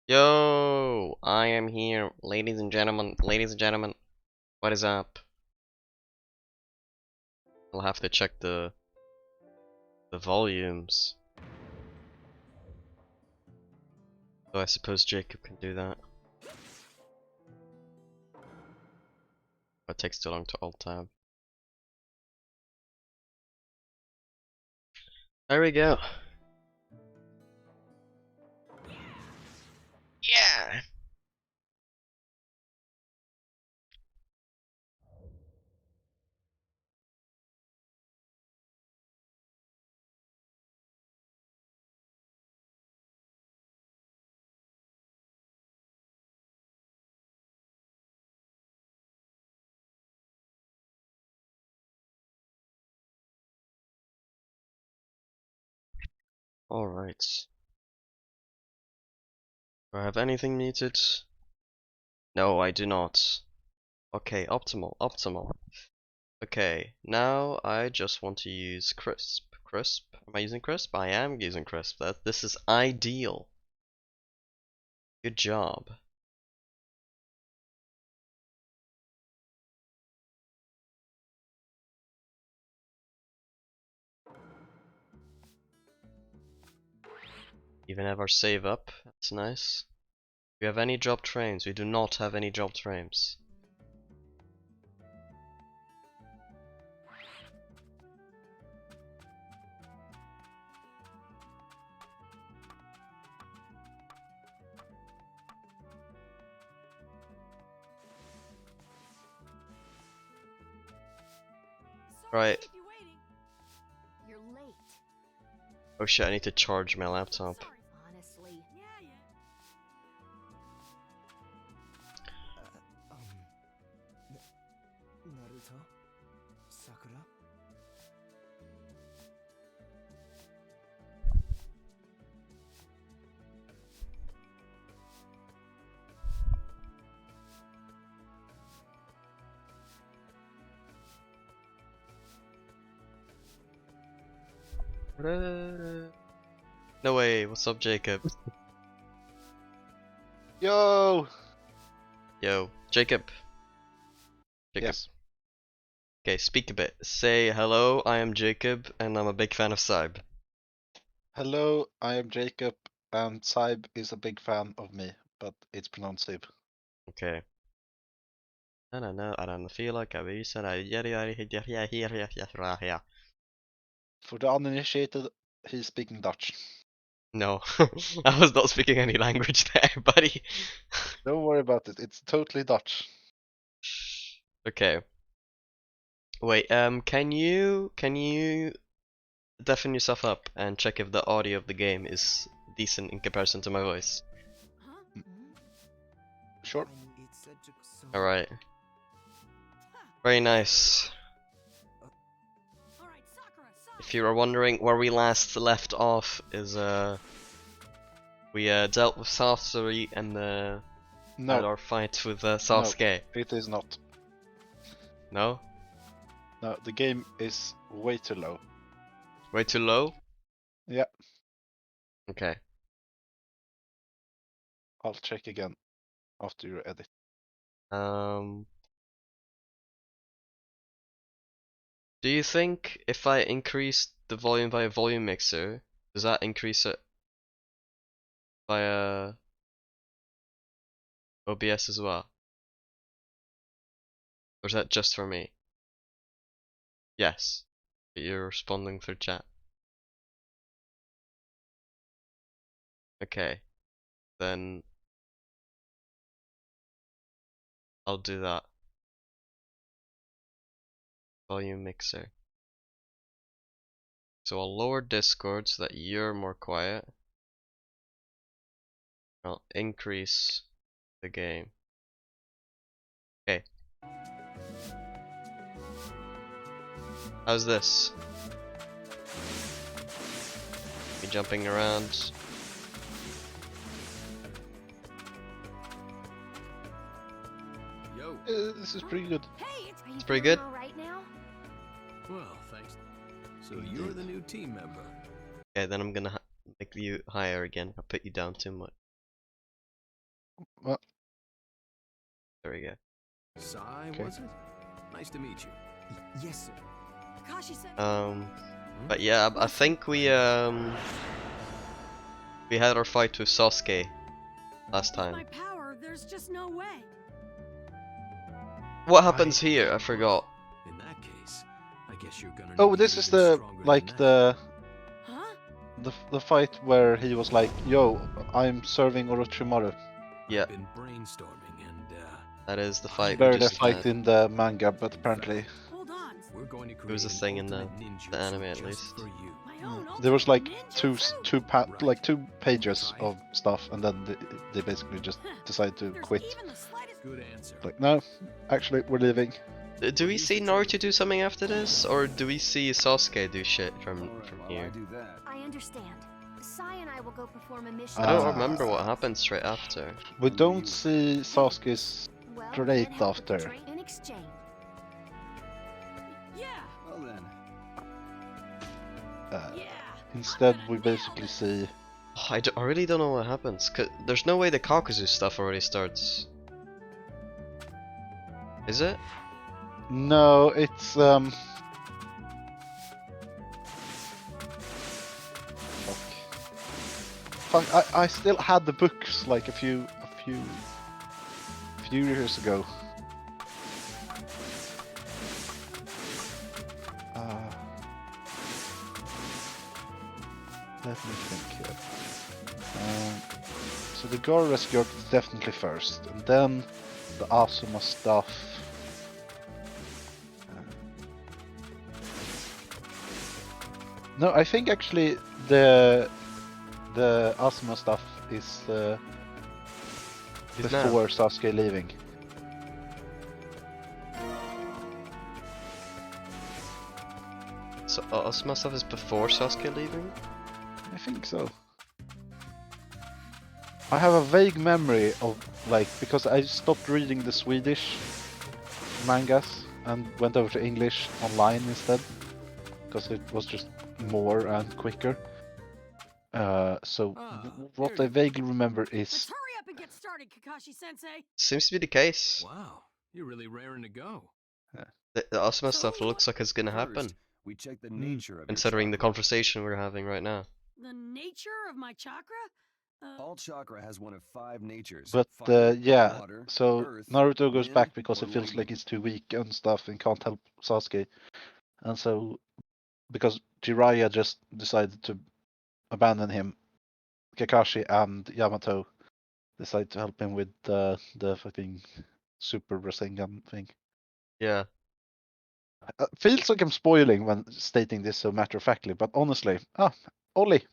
Yo, I am here, ladies and gentlemen. Ladies and gentlemen, what is up? I'll have to check the volumes. So I suppose Jacob can do that. It takes too long to alt tab. There we go. Yeah. All right. Do I have anything muted? No, I do not. Okay, optimal. Okay, now I just want to use crisp. Crisp? Am I using crisp? I am using crisp. This is ideal. Good job. Even have our save up. That's nice. Do we have any dropped frames? We do not have any dropped frames. Right. You're late. Oh shit, I need to charge my laptop. Honestly. Naruto? Sakura? No way, what's up, Jacob? Yo! Yo, Jacob. Yes. Okay, speak a bit. Say hello, I am Jacob, and I'm a big fan of Saib. Hello, I am Jacob, and Saib is a big fan of me, but it's pronounced Saib. Okay. I don't feel like I said I For the uninitiated, he's speaking Dutch. No, I was not speaking any language there, buddy. Don't worry about it, it's totally Dutch. Okay. Wait, can you deafen yourself up and check if the audio of the game is decent in comparison to my voice? Huh? Sure. Alright. Very nice. Alright, Sakura, If you are wondering where we last left off is we dealt with sorcery and had No, our fight with Sasuke. it is not. No? No, the game is way too low. Way too low? Yeah, Okay. I'll check again after you edit. Do you think if I increase the volume by a volume mixer, does that increase it via OBS as well? Or is that just for me? Yes. But you're responding through chat. Okay. Then I'll do that. Volume mixer. So I'll lower Discord so that you're more quiet. I'll increase the game. Okay. How's this? Me jumping around. Yo. This is pretty good. Hey, It's pretty good. All right now. Well, thanks. So you're the new team member. Okay, then I'm gonna make you higher again. I'll put you down too much. Well, There we go. Sai, Okay. was it? Nice to meet you. Yes, sir. Kakashi said. But yeah, I think we had our fight with Sasuke last With time. my power, there's just no way. What happens here? I forgot. In that case, I guess you're gonna. Oh, need this to is be even the stronger like than that. Huh? the fight where he was like, "Yo, I'm serving Orochimaru." Yeah, I've been brainstorming, and that is the I fight have we Very an the just idea. fight had. in the manga, but In apparently fact, Hold on. we're going to It create was a an thing in ultimate the ninjutsu anime at just least. for you. My own there was ultimate like ninjutsu? Right. two pages Try it. of stuff, and then they basically just decided to There's quit. even the slightest. Good answer. Like, no, actually, we're leaving. Do we see Naruto do something after this, or do we see Sasuke do shit from here? I understand. Sai and I will go perform a mission. I don't Ah. remember what happened straight after. We don't see Sasuke's Well, great then help with the after. train in exchange. Yeah. Well then. Yeah. Instead, I'm we gonna nail basically it. see. I really don't know what happens. Cause there's no way the Caucasus stuff already starts. Is it? No, it's Fuck, I still had the books like a few years ago. Let me think here. So the Gara Rescue Arc is definitely first, and then the Asuma stuff. No, I think actually the Asuma stuff is Is now. before Sasuke leaving. So Asuma stuff is before Sasuke leaving? I think so. I have a vague memory of like because I stopped reading the Swedish mangas and went over to English online instead because it was just more and quicker. So what here I you vaguely remember Let's is hurry up and get started, Kakashi-sensei. Seems to be the case. Wow, you're really raring to go. The Asuma So stuff looks like it's gonna happen, We check the Hmm. nature of considering your the chakra. conversation we're having right now. the nature of my chakra? All chakra has one of 5 natures. but Fire, yeah, water, so earth, Naruto goes wind, back because or it feels lightning. like he's too weak and stuff and can't help Sasuke. And so because Jiraiya just decided to abandon him, Kakashi and Yamato decide to help him with the fucking super Rasengan thing. Yeah. Feels like I'm spoiling when stating this so matter of factly, but honestly, Ollie.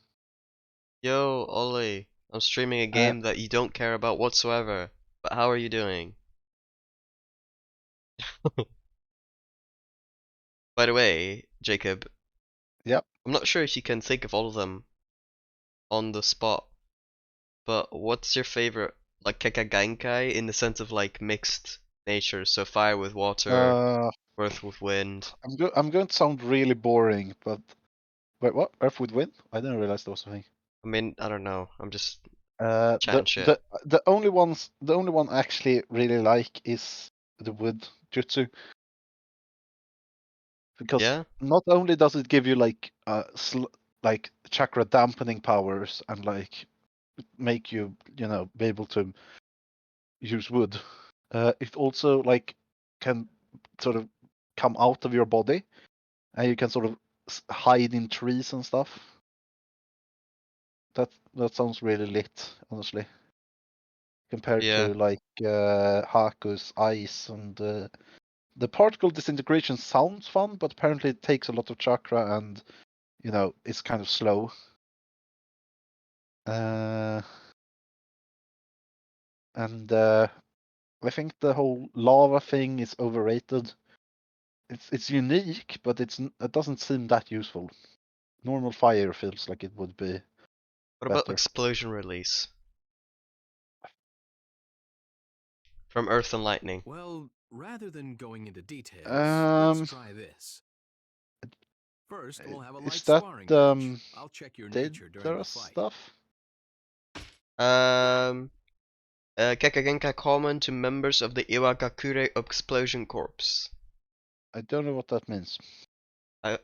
Yo, Ollie. I'm streaming a game that you don't care about whatsoever. But how are you doing? By the way, Jacob. Yep. I'm not sure if you can think of all of them on the spot, but what's your favorite, like, Kekagankai in the sense of, like, mixed nature? So fire with water, Uh, earth with wind. I'm going to sound really boring, but wait, what? Earth would win? I didn't realize there was a thing. I mean, I don't know. I'm just The chatting shit. the only one I actually really like is the wood jutsu because Yeah? not only does it give you like like chakra dampening powers and like make you be able to use wood, it also like can sort of come out of your body and you can sort of hide in trees and stuff. That sounds really lit, honestly, compared Yeah. to like Haku's ice and the particle disintegration sounds fun, but apparently it takes a lot of chakra and it's kind of slow. And I think the whole lava thing is overrated. It's unique, but it doesn't seem that useful. Normal fire feels like it would be What about better. explosion release? From Earth and Lightning. Well, rather than going into details, Um, let's try this. First, we'll have a is light that sparring match. I'll check your nature during the dangerous fight. stuff? Um, Kekagenka common to members of the Iwagakure Explosion Corps. I don't know what that means.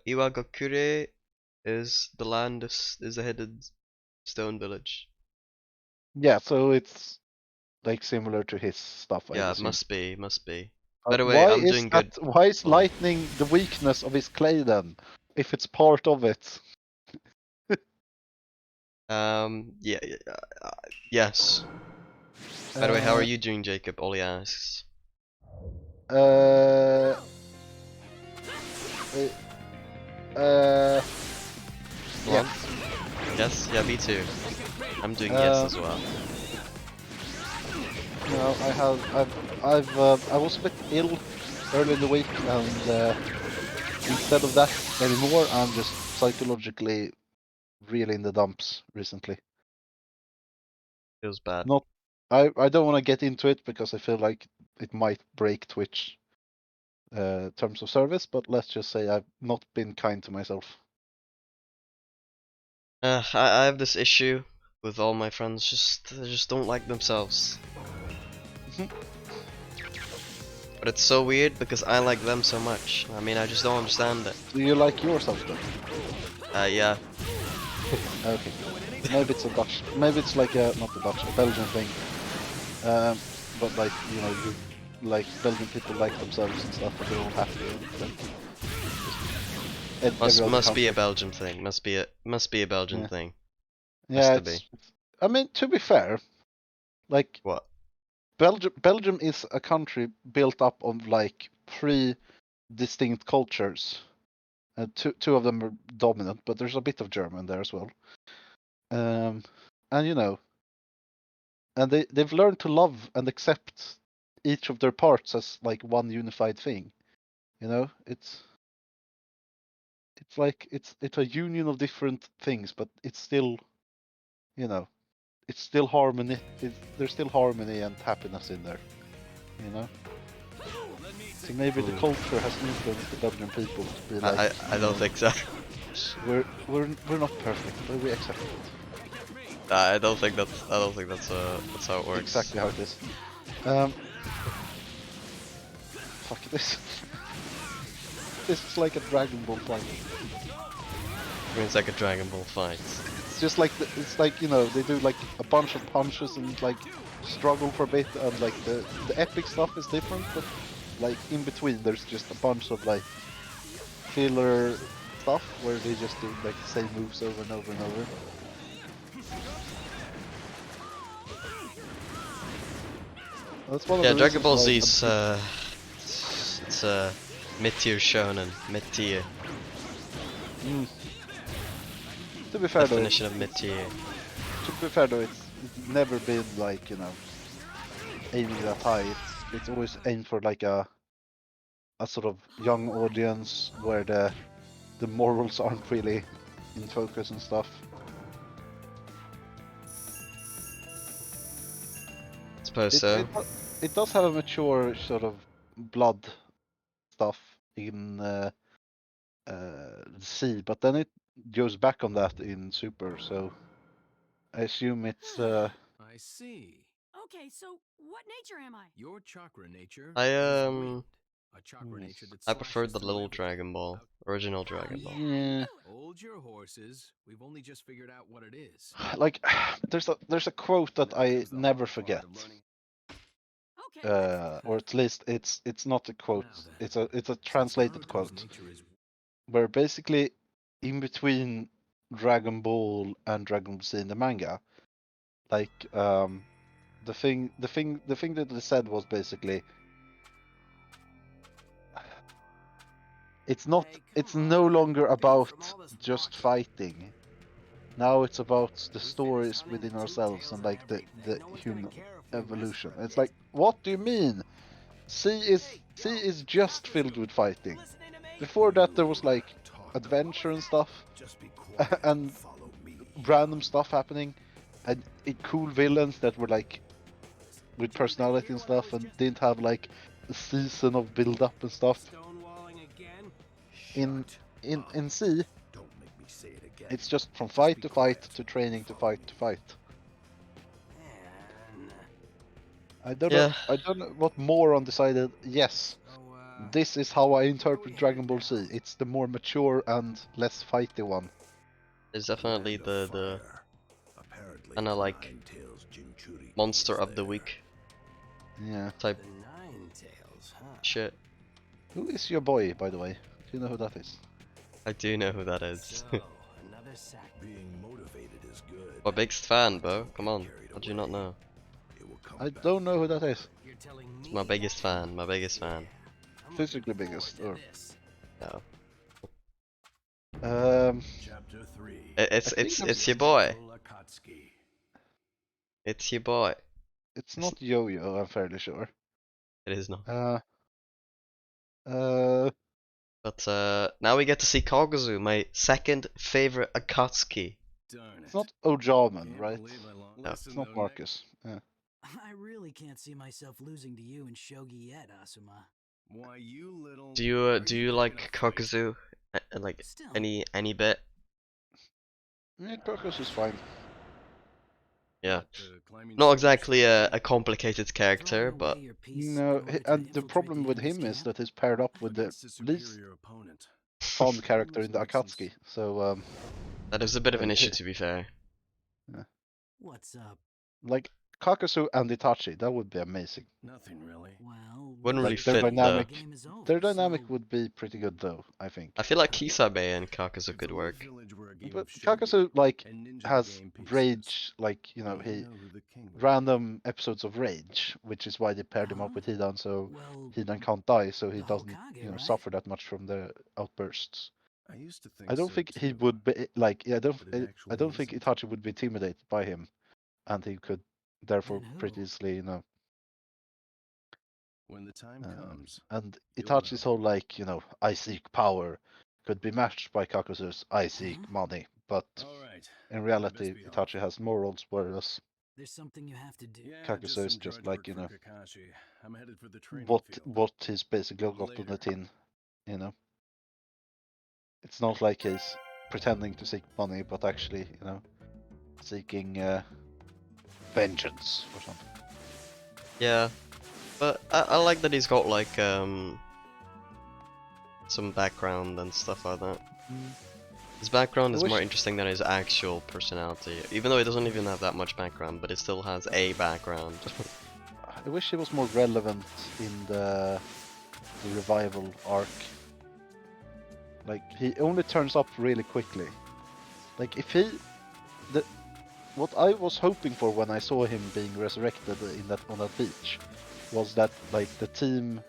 Iwagakure is the land is a hidden stone village. Yeah, so it's like similar to his stuff, I Yeah, assume. must be. By the way, Why I'm is doing that? good. Why is lightning the weakness of his clay then? If it's part of it. Yes. By the way, how are Uh, you doing, Jacob? Ollie asks. uh, uh, Go on. yes. Yes, yeah, me too. I'm doing yes Uh, as well. No, I was a bit ill early in the week, and instead of that anymore, I'm just psychologically really in the dumps recently. Feels bad. Not, I don't want to get into it because I feel like it might break Twitch terms of service, but let's just say I've not been kind to myself. I have this issue with all my friends. They just don't like themselves. But it's so weird because I like them so much. I mean, I just don't understand it. Do you like yourself then? Yeah. Okay. Maybe it's a Dutch, maybe it's like a, not a Dutch, a Belgian thing. But like, you know, you, like Belgian people like themselves and stuff, and they're all happy. And like, every other Must be a country. Belgian thing. Must be a Belgian Yeah, thing. Has yeah. to be. I mean, to be fair, like What? Belgium is a country built up on like three distinct cultures. Two of them are dominant, but there's a bit of German there as well. And you know, and they've learned to love and accept each of their parts as like one unified thing. You know, it's like it's a union of different things, but it's still, you know, it's still harmony. There's still harmony and happiness in there. You know. So maybe the Ooh. culture has influenced the Belgian people to be like, I don't think so. we're not perfect, but we accept it. I don't think that's that's how it works. Exactly how it is. Fuck this. This is like a Dragon Ball fight. I mean, it's like a Dragon Ball fight. It's just like it's like, you know, they do like a bunch of punches and like struggle for a bit, and like the epic stuff is different, but like in between there's just a bunch of like filler stuff where they just do like the same moves over and over and over. That's one of Yeah, the Dragon reasons Ball why Z's it's mid-tier shonen, mid-tier. To be fair Definition of mid-tier. it's never been like, you know, aiming that high. It's always aimed for like a sort of young audience where the morals aren't really in focus and stuff. Suppose so. It does have a mature sort of blood stuff in C, but then it goes back on that in Super, so I assume it's I see. Okay, so what nature am I? Your chakra nature I is wind. A chakra Hmm. nature that I preferred slashes the through little everything. Dragon Ball, original Dragon Ball. Yeah, I yeah. knew it. Hold your horses. We've only just figured out what it is. Like there's a quote that Now I comes the never hard forget. part of learning. Okay, let's Or at least it's not a quote. Now then, It's a since translated Naruto's quote nature is where basically in between Dragon Ball and Dragon Ball Z in the manga, like the thing that they said was basically it's no longer about just fighting. Now it's about the stories within ourselves and like the human evolution. It's like, what do you mean? C is just filled with fighting. Before that there was like adventure and stuff and random stuff happening and cool villains that were like with personality and stuff and didn't have like a season of build up and stuff. In C, Don't make me say it again. it's just from fight to fight to training to fight to fight. I don't know. Yeah, I don't know what Moron decided. Yes, this is how I interpret Dragon Ball Z. It's the more mature and less fighty one. it's definitely Land of the Fire. Apparently, kinda like Nine-Tails Jinchuriki monster was of the there. week Yeah. type The Nine Tails, huh? shit. Who is your boy, by the way? Do you know who that is? I do know who that is. So, another sack. Being motivated is good. My biggest fan, but bro. don't Come get on. carried How do you not away. know? It will come I back. don't know who that is. You're telling me It's my biggest fan. My biggest Yeah, fan. I'm Physically looking biggest, forward or- to this. No. Chapter 3. It's I think it's your boy. Gentle Akatsuki. It's your boy. It's not Yo-Yo, I'm fairly sure. It is not. Uh, But now we get to see Kaguzu, my second favorite Akatsuki. Darn it's it. not Ojaman, Can't right? believe I lost. No. It's not Marcus. Yeah. I really can't see myself losing to you and Shogi yet, Asuma. Why you little? Do you Are do you picking like a fight? Kakuzu? Like Still, any bit? Yeah, Marcus is fine. Yeah. What, climbing Not stairs? exactly a complicated character, throwing but away your piece in No, order to and the infiltrate problem with enemy's him is camp? that he's paired up with the Against a least superior opponent. fun character in the Almost makes Akatsuki. So, that is a bit of an Hey, issue hey. to be fair. What's up? like Kakasu and Itachi, that would be amazing. Nothing really. Well, Wouldn't really Like their fit though. dynamic, Game is over, their dynamic so would be pretty good though, I think. I feel like Kisabe and Kakuzu If could the work. village were a game But of shogi, Kakasu like and ninja the has game pieces, rage, like you know, we he know who the king would be. random episodes of rage, which is why they paired him up Huh? with Hidan, so well, Hidan can't die, so he the doesn't, Hokage, you know, right? suffer that much from the outbursts. I used to think I don't so think he too, would be like, yeah, but it I actually don't think isn't. Itachi would be intimidated by him, and he could therefore Then who? pretty easily, you know. When the time comes, And you'll Itachi's know. whole like, you know, I seek power could be matched by Kakazu's I seek Huh? money, but All right. in I reality, best be Itachi off. has morals, whereas There's something you have to do. Yeah, Kakuzu is some just drudge like, work you for know, Kakashi. I'm headed for the training what field. he's basically got on Later. the tin, you know. It's not like he's pretending to seek money, but actually, you know, seeking vengeance or something. Yeah, but I like that he's got like some background and stuff like that. His background I is more wish- interesting than his actual personality, even though he doesn't even have that much background, but he still has a background. I wish he was more relevant in the revival arc. Like he only turns up really quickly. Like if he, what I was hoping for when I saw him being resurrected in that on that beach, was that like the team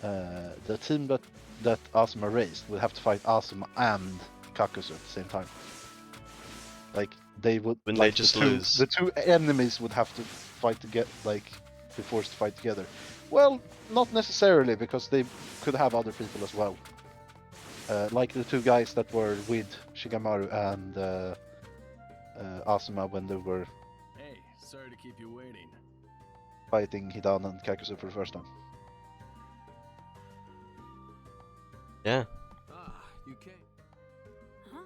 that Asuma raised would have to fight Asuma and Kakuzu at the same time. Like they would, When like they just the two, lose. the two enemies would have to fight to get like be forced to fight together. Well, not necessarily, because they could have other people as well. Like the two guys that were with Shigamaru and Asuma when they were Hey, sorry to keep you waiting. fighting Hidan and Kakuzu for the first time. Yeah. Ah, you came. Huh?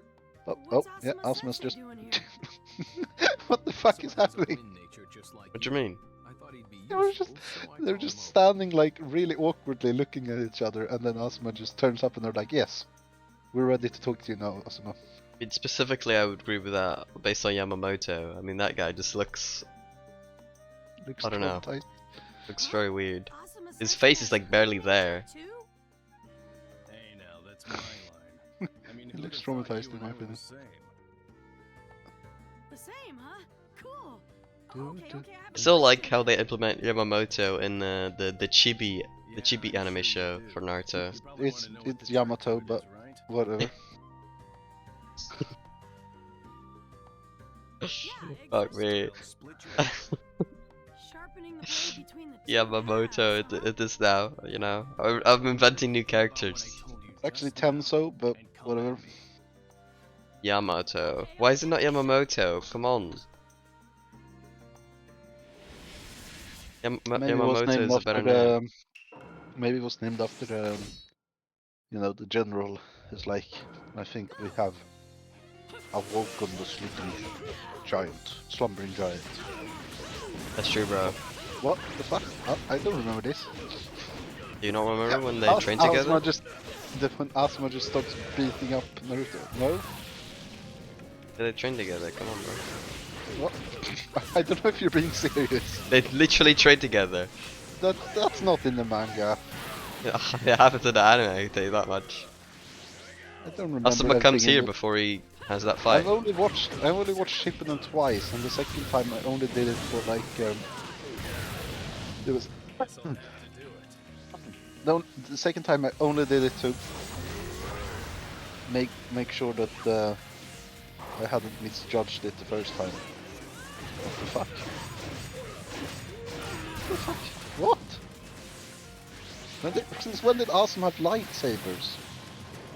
Oh, What's yeah, Asuma Asuma's Sensei just. doing here? What the fuck Asuma is has a happening? wind nature just like What do you mean? I thought he'd be They were useful, just, so I they're called just him over. standing like really awkwardly looking at each other, and then Asuma just turns up and they're like, "Yes, we're ready to talk to you now, Asuma." Specifically, I would agree with that based on Yamamoto. I mean, that guy just looks Looks I don't know. traumatized. very weird. Asuma His Sensei face has is like barely there. too? Hey, now that's my line. I mean, He who'd looks have thought traumatized you in and my I were opinion. the same? The same, huh? Cool. Do, Okay, do. okay, I have I a still like question how they then. implement Yamamoto in the Chibi Yeah, anime sure you show do. for Naruto. You probably It's wanna know what it's the trick Yamato, to it but is, right? whatever. Yeah, Fuck exactly. me. Well, split your Sharpening the blade between the two Yamamoto, halves, huh? it is now, you know. I'm inventing new characters. It's actually Tenso, but whatever. Yamato. Why is it not Yamamoto? Come on. Maybe it was Yamamoto named is a after better the. name. Maybe it was named after the. You know, the general is like, I think we have awoken the sleeping giant, slumbering giant. That's true, bro. What the fuck? I don't remember this. Do you not remember when they As- trained together? Asuma just, when Asuma just starts beating up Naruto. No? Yeah, they trained together. Come on, bro. What? I don't know if you're being serious. They literally trained together. That's not in the manga. It happens in the anime. I can tell you that much. I don't remember. Asuma comes anything in here it. before he has that fight. I've only watched Shippuden twice, and the second time I only did it for like it was no, the second time I only did it to make sure that I hadn't misjudged it the first time. What the fuck? What the fuck? What? Since when did Asuma have lightsabers?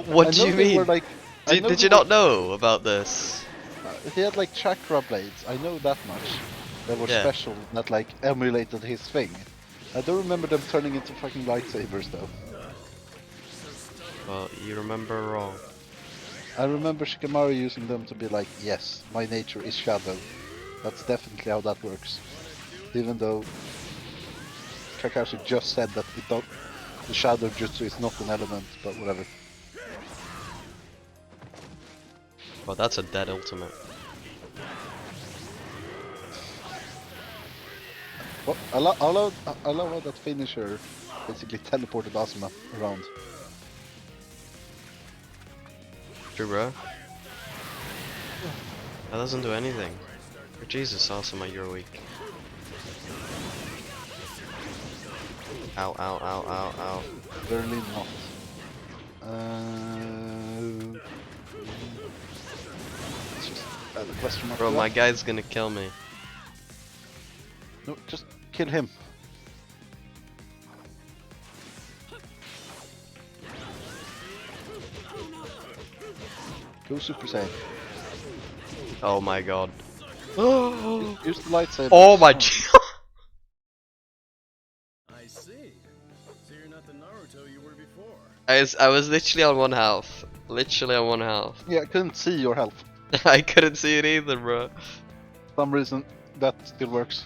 What I do know you they mean? were like. I know Did they you were- not know about this? He had like chakra blades. I know that much. That were Yeah. special. That like emulated his thing. I don't remember them turning into fucking lightsabers though. Well, you remember wrong. I remember Shikamaru using them to be like, yes, my nature is shadow. That's definitely how that works. Even though Kakashi just said that the shadow jutsu is not an element, but whatever. Well, that's a dead ultimate. Well, I love how that finisher basically teleported Asuma around. True, bro. That doesn't do anything. For Jesus, Asuma, you're weak. Ow, ow, ow, ow, ow. Barely not. Let's just add a question mark Bro, to my that. guy's gonna kill me. No, just kill him. Go Super Saiyan. Oh my god. Use the lightsaber. Oh my I see. So you're not the Naruto you were before. I was literally on one health. Literally on one health. Yeah, I couldn't see your health. I couldn't see it either, bro. For some reason, that still works.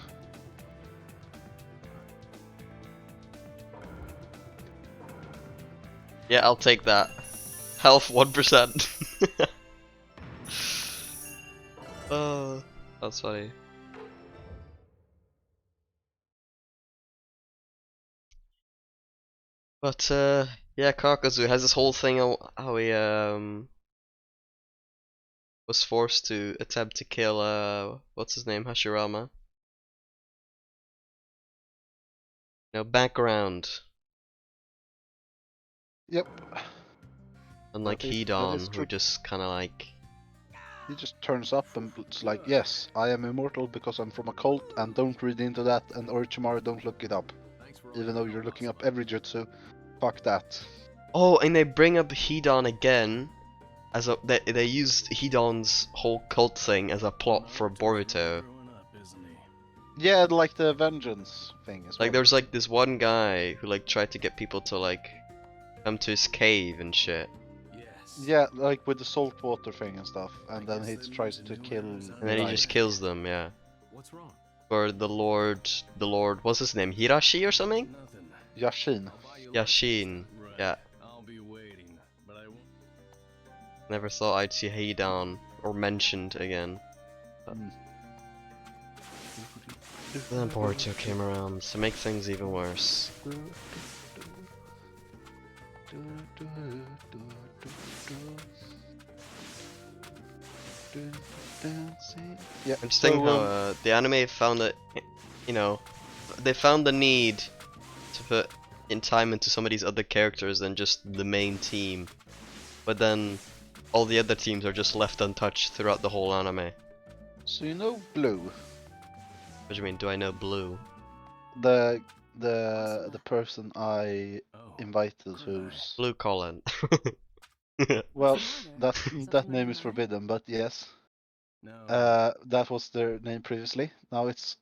Yeah, I'll take that. Health 1%. Oh, that's funny. But yeah, Kakazu has this whole thing how he was forced to attempt to kill what's his name, Hashirama. You know, background. Yep. Unlike That is Hedon, true. who just kind of like. He just turns up and it's like, yes, I am immortal because I'm from a cult, and don't read into that, and Orochimaru, don't look it up. Thanks for all Even your though help, you're looking up Asuma. every jutsu. Fuck that. Oh, and they bring up Hedon again. As a they used Hedon's whole cult thing as a plot for Naruto's Boruto. really growing up, isn't he? Yeah, like the vengeance thing as well. Like there's like this one guy who like tried to get people to like come to his cave and shit. Yes. Yeah, like with the saltwater thing and stuff, and I then guess he that tries means to a new kill. era's And then he Right. just kills them, yeah. What's wrong? For the Lord, what's his name? Hirashi or something? Nothing. Yashin. I'll buy you Yashin, lunch. Right. yeah. I'll be waiting, but I won't. Never thought I'd see Heidan or mentioned again. Mm. Then Boruto came around to make things even worse. Yeah, Interesting so, how the anime found that, you know, they found the need to put in time into some of these other characters than just the main team. But then all the other teams are just left untouched throughout the whole anime. so you know Blue, What do you mean? Do I know Blue? the person I Oh. invited who's Blue Colin. well, Order. that Something name on is your mind? forbidden, but yes. No. That was their name previously. Now it's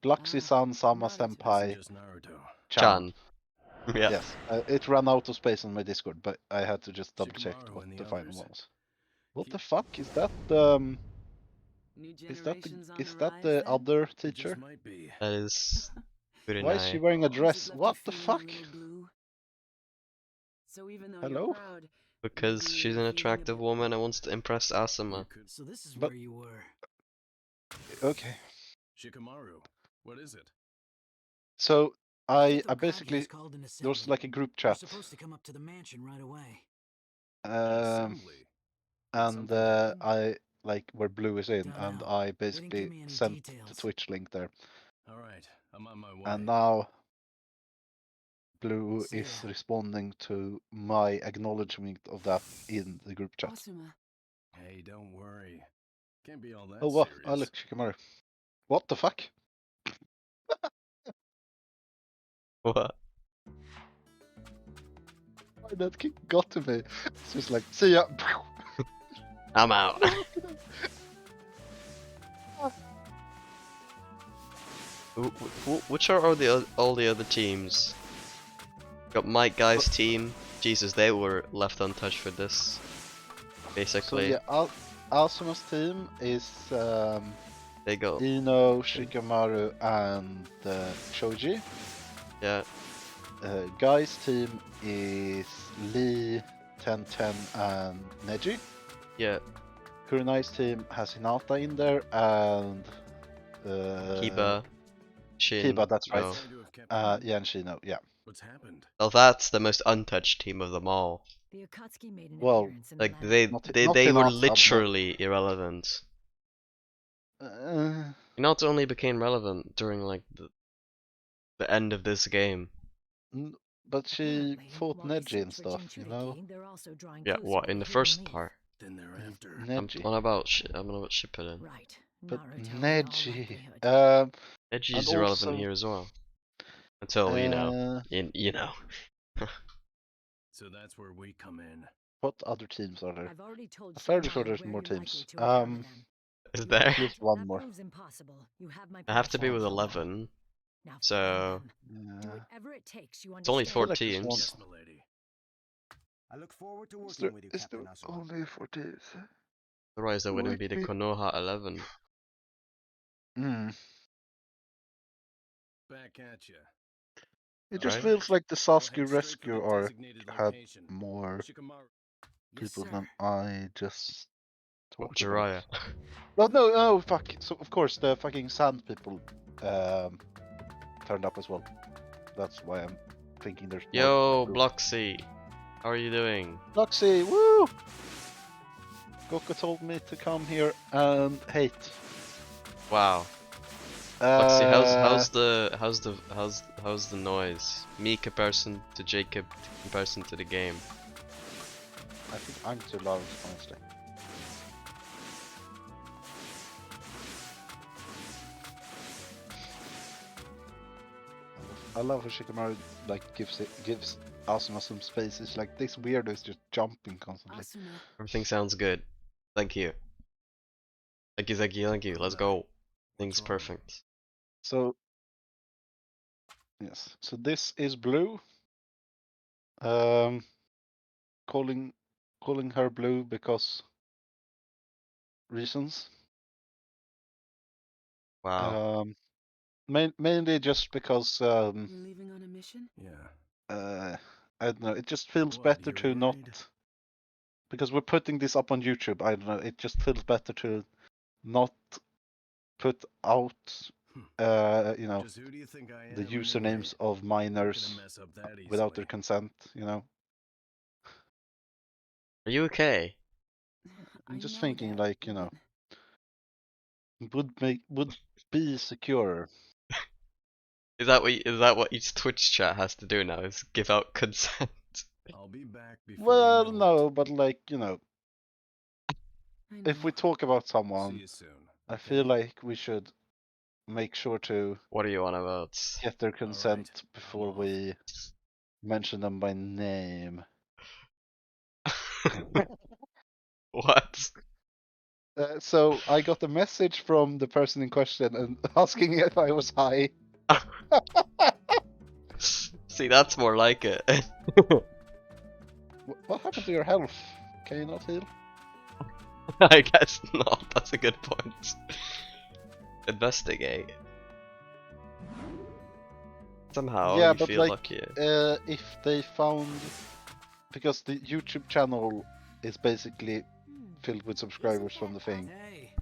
Blaxi-san Sama Not into Guess I'm Senpai just Naruto. Chan. Chan. Yeah. Yes, it ran out of space on my Discord, but I had to just double check Shikamaru what and the the final others. one was. What Keep- the fuck is that? New Is that generations on is the that rise, the then? other It teacher? just might be. That is Why is she Kurenai. wearing a Has it dress? left What you the feeling fuck? a little blue? So even though Hello? you're proud, Because maybe she's you're an feeling a attractive bit woman and blue. wants to impress Asuma. So this is But- where you were. Okay. Shikamaru, what is it? So I Tokage basically has called an there was assembly. like a group You're chat, supposed to come up to the mansion right away. An um, assembly. Did and something happen? I like where Blue is in, Don't and know. I They didn't basically give me any sent the details. Twitch link there, All right, I'm on my way. and now Blue See is ya. responding to my acknowledgement of that in the group chat. Asuma, Hey, don't worry. Can't be all that Oh what? serious. Oh look, Shikamaru. What the fuck? What? Why that kick got to me? It's just like, see ya. I'm out. Which are all the other teams? Got Mike Guy's team. Jesus, they were left untouched for this. So Basically, yeah, Asuma's team is they got Ino, Shikamaru, and Shoji. yeah. Guy's team is Lee, Ten, and Neji. Yeah, Kurenai's team has Hinata in there and Kiba, Shin. Kiba, that's right. No. Sorry to have kept you. Yeah, and Shino, yeah. What's happened? Oh, that's the most untouched team of them all. The Akatsuki made an Well, appearance in Like the they Not- they not they were Hinata, but- literally irrelevant. Uh, Not only became relevant during like the end of this game. but she Apparently, fought while they Neji and search for stuff, you know? Jinchuriki, they're also drawing Yeah, closer what to in the the hidden first leaf. part? Then thereafter. Neji. I'm on about Shippuden. Right. But Naruto in all Neji. likelihood. Edgy's And irrelevant also, here as well. Until you know, you know. So that's where we come in. what other teams are there? I've already told I'm fairly Shikamaru sure there's where more you're likely teams. to encounter them. Is If there? not, At least one that more. proves impossible. You have my I have to be permission with to follow. 11. Now So find them. Do Yeah. whatever it takes. You it's only understand? 4 like there's one. teams. Yes, milady. I look forward to Is working with you, there Captain Asuma. only 4 teams? Otherwise, there wouldn't be the Like me. Konoha 11. Hmm. Back at you. It just Right? feels like the We'll Sasuke head straight for Rescue the arc designated had location. more Shikamaru. yes, people sir. than I just What, talked about. Jiraiya? No, no, fuck. So of course the fucking sand people turned up as well. That's why I'm thinking there's more. Yo, people. Bloxy. How are you doing? Luxy, woo! Goku told me to come here and hate. Wow. Bloxy, how's Uh, how's the noise? Me comparison to Jacob comparison to the game. I think I'm too loud, honestly. I love how Shikamaru like gives Asuma some space. It's like this weirdo is just jumping constantly. Asuma, Everything sounds good. Thank you. Thank you, thank you, thank you. Let's go. Things wrong? perfect. So yes, so this is Blue. Um, calling her Blue because reasons. Wow. Mainly just because you're leaving on a mission? Yeah. I don't know. It just feels What, better you're to not worried? because we're putting this up on YouTube. I don't know. It just feels better to not put out you know, Just who do you think I am the anyway? usernames of Not minors gonna mess up that without their easily. consent. You know, Are you okay? I'm I just know thinking that, like, you know, but would be secure. Is that what each Twitch chat has to do now? Is give out consent? I'll be back before Well, you know no, it. but like, you know, I know. if we talk about See someone, you soon. I okay? feel like we should make sure to What are you on about? get their consent I'm before off. we mention them by name. What? So I got a message from the person in question and asking if I was high. See, that's more like it. What happened to your health? Can you not heal? I guess not. That's a good point. Investigate. Somehow Yeah, you but feel like, luckier. if they found, because the YouTube channel is basically filled with subscribers from the thing, Hey,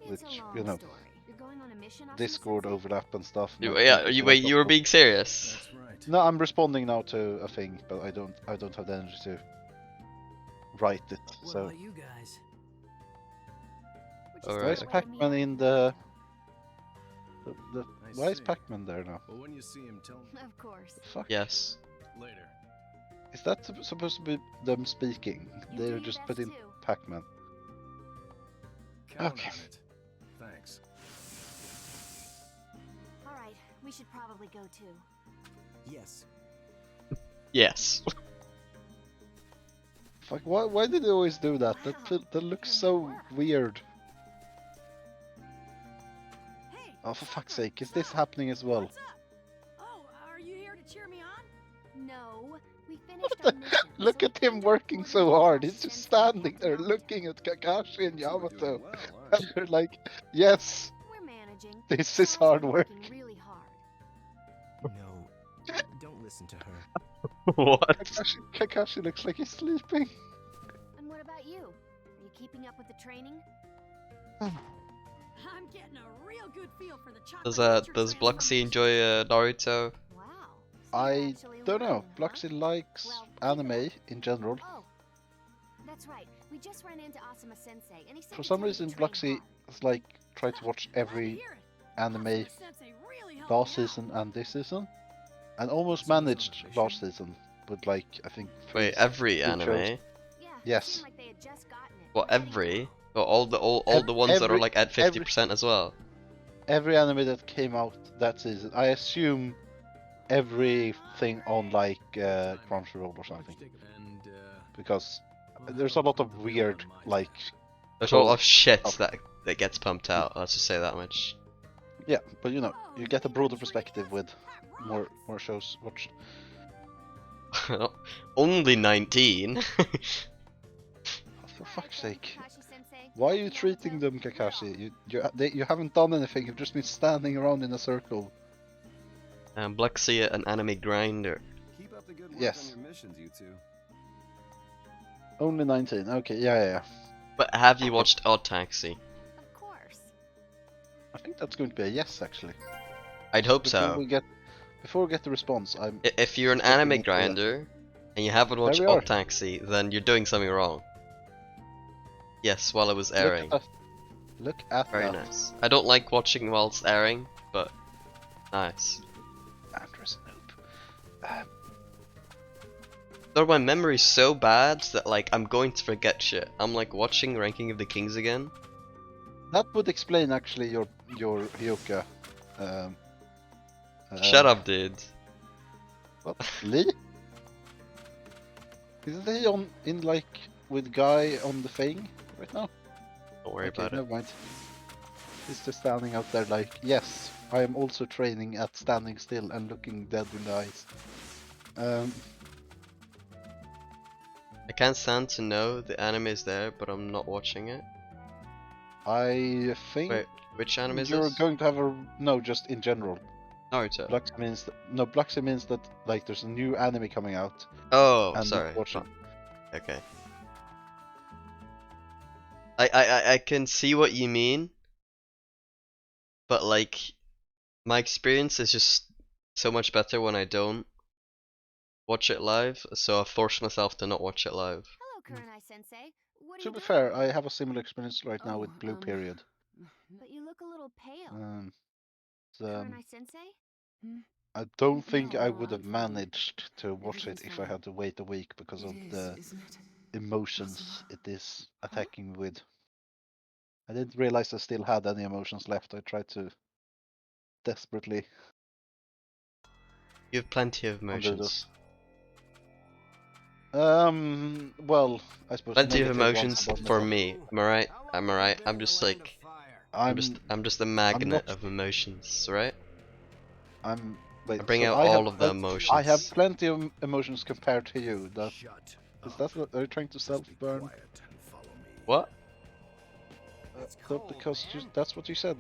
which, It's a long you know, story. You're going on a mission, Discord Asuma-sensei? overlap and stuff. You, might yeah, make it you a lot wait. You were of- being serious. That's right. No, I'm responding now to a thing, but I don't have the energy to write it. what So about you guys? We're just Alright. on why is our way to Pac-Man meet up in with the, Naruto. why is see. Pac-Man there now? Well, when you see him, tell me Of course. Fuck. Yes. later. Is that supposed to be them speaking? You do They're your just best putting too. Pac-Man. Count Okay. on it. Thanks. All right, we should probably go too. Yes. Yes. Fuck. Why did they always do that? That looks so weird. Hey, Oh, for fuck's sake! Is what's this up? happening as well? What's up? Oh, are you here to cheer me on? No, we finished our mission. Look so at we him came to working report so on hard. He's just Kakashi-sensei and standing there Naruto. looking at Kakashi and You are Yamato, doing well, and aren't you? they're like, "Yes, We're managing. this is Sai's hard been work." working really hard. No. Don't listen to her. What? Kakashi looks like he's sleeping. And what about you? Are you keeping up with the training? I'm getting a real good feel for the chocolate Does Bluxy enjoy Naruto? Wow. So you're I actually don't know. learning, huh? Bluxy likes Well, keep it anime up. in general. Oh, that's right. We just ran into Asuma Sensei, and he said For to some tell you to reason, train Bluxy hard. has like tried to watch every anime last season and this season, and almost Asuma's on a managed mission? last season with like I think Wait, every three anime? shows. Yeah, Yes. seemed like they had just gotten it. Well, We're heading every? now. Well, all the ones that are every- like at 50% as well. Every anime that came out that season. I assume everything on like Crunchyroll or something, And because we'll there's a have lot him of prove the bill weird on my like There's a lot code of shit stuff. that gets pumped out. Let's just say that much. Yeah, but you know, you get a broader perspective with more shows watched. Only 19. Oh, for fuck's sake! Kakashi-sensei, Why are help you me out, treating though. them, Kakashi? You haven't done anything. You've just been standing around in a circle. Bluxy, an anime grinder. Keep up the good work Yes. on your missions, you two. Only 19. Okay, yeah. But have you watched Odd Taxi? Of course. I think that's going to be a yes, actually. I'd hope Before so. we get the response, I'm. If you're an checking anime into that. grinder and you haven't watched we are. Odd Taxi, then you're doing something wrong. Yes, while it was Look airing. at that. Look at Very that. nice. I don't like watching while it's airing, but nice. Andrew's a noob. Though my memory's so bad that like I'm going to forget shit. I'm like watching Ranking of the Kings again. That would explain actually your Hyoka. Shut up, dude. What? Lee? Isn't he in like with Guy on the thing right now? Don't worry Okay, about it. never mind. He's just standing out there like, yes, I am also training at standing still and looking dead in the eyes. I can't stand to know the anime is there, but I'm not watching it. I think Wait, which anime is you're this? going to have a no, just in general. Naruto. Bluxy means Bluxy means that like there's a new anime coming out. Oh, and sorry. not watching. Okay. I can see what you mean, but like my experience is just so much better when I don't watch it live, so I force myself to not watch it live. Hello, Kurenai-sensei. What are To you be doing? fair, I have a similar experience right now Oh, with Blue Period. But you look a little pale. It's, Kurenai-sensei? I don't think No, I would I'm have fine. managed to watch it Everything's if I fine. had to wait a week because It of is, the isn't it? emotions it is attacking me with. I didn't realize I still had any emotions left. I tried to desperately You have plenty of undo emotions. those. Well, I suppose Plenty of negative ones emotions about for myself. me. Am I right? Am I right? I'm just like I'm I'm just a magnet not- of emotions, right? I'm wait. I bring so out I have all of the emotions. I have plenty of emotions compared to you. That Shut is up. that what are you trying to Just be self-burn? quiet and follow me. What? Because that's what you said.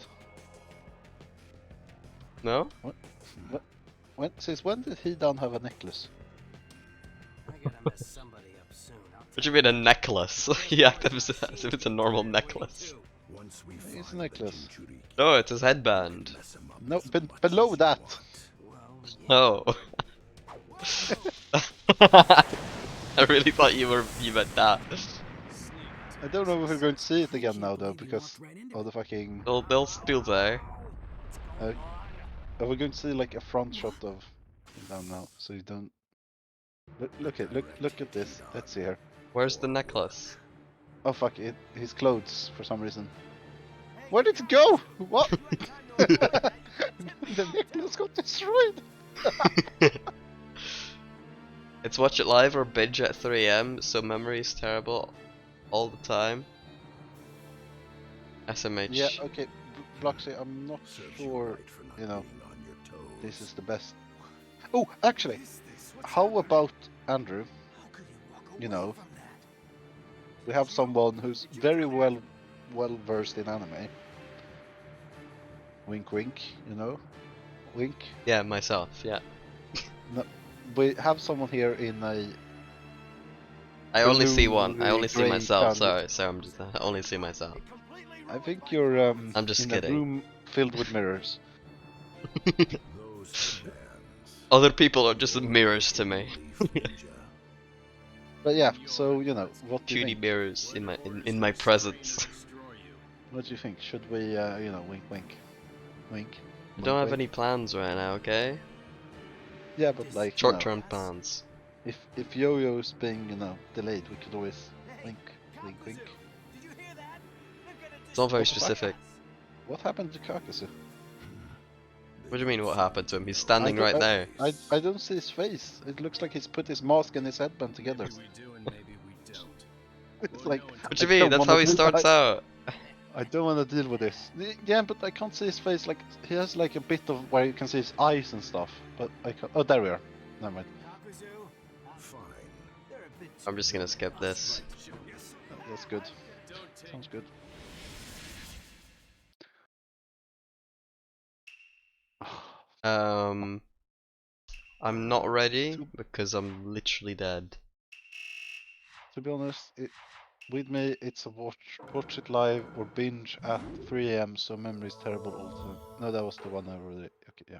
No? What? Since when did he don't have a necklace? I gotta mess somebody up soon. What do you mean a necklace? You act as if it's a normal necklace. Once we It's a find the necklace. Jinchuriki, No, it's his headband. mess 'em up No, as much below as you that. want. Well, Oh. I really thought you meant that. I don't know if we're going to see it again Can't now though, believe you because walked right into of it. the fucking. Well, they'll still there. Are we going to see like a front shot of him down now? So you don't. Look at this. Let's see here. Where's the necklace? Oh fuck it! His clothes for some reason. Where did it go? What? The necklace got destroyed. It's watch it live or binge at 3 AM, so memory is terrible all the time. SMH. Yeah. Okay. Bloxy, I'm not Serves you sure. right for not You know, being on your toes. this is the best. Oh, actually, how about Andrew? You know, we have someone who's very well versed in anime. Wink, wink. You know, wink. Yeah, myself, yeah. No, we have someone here in a I only see one. I bluey only see grey myself. canvas. Sorry, I'm just. I only see myself. I think you're I'm just in kidding. a room filled with mirrors. Those headbands. Other people are just mirrors to me. But yeah, so you know, what do you Cutie think? mirrors in my presence. What do you think? Should we, you know, wink, wink, wink? I don't have wink? any plans right now, okay? Yeah, but like, you know, Short-term plans. if Yo-Yo's being, you know, delayed, we could always wink, wink, wink. It's not very What the fuck? specific. What happened to Kakasu? What do you mean? What happened to him? He's standing right there. I don't see his face. It looks like he's put his mask and his headband together. maybe we do and maybe we don't. It's like, What do you I mean? don't That's wanna how he do starts that. out. I don't want to deal with this. Yeah, but I can't see his face. Like he has like a bit of where you can see his eyes and stuff. But I can't. Oh, there we are. Never mind. Fine. I'm just gonna skip this. That's good. Sounds good. I'm not ready because I'm literally dead. To be honest, with me, it's a watch it live or binge at 3 AM. So memory is terrible all the time. No, that was the one I already. Okay, yeah.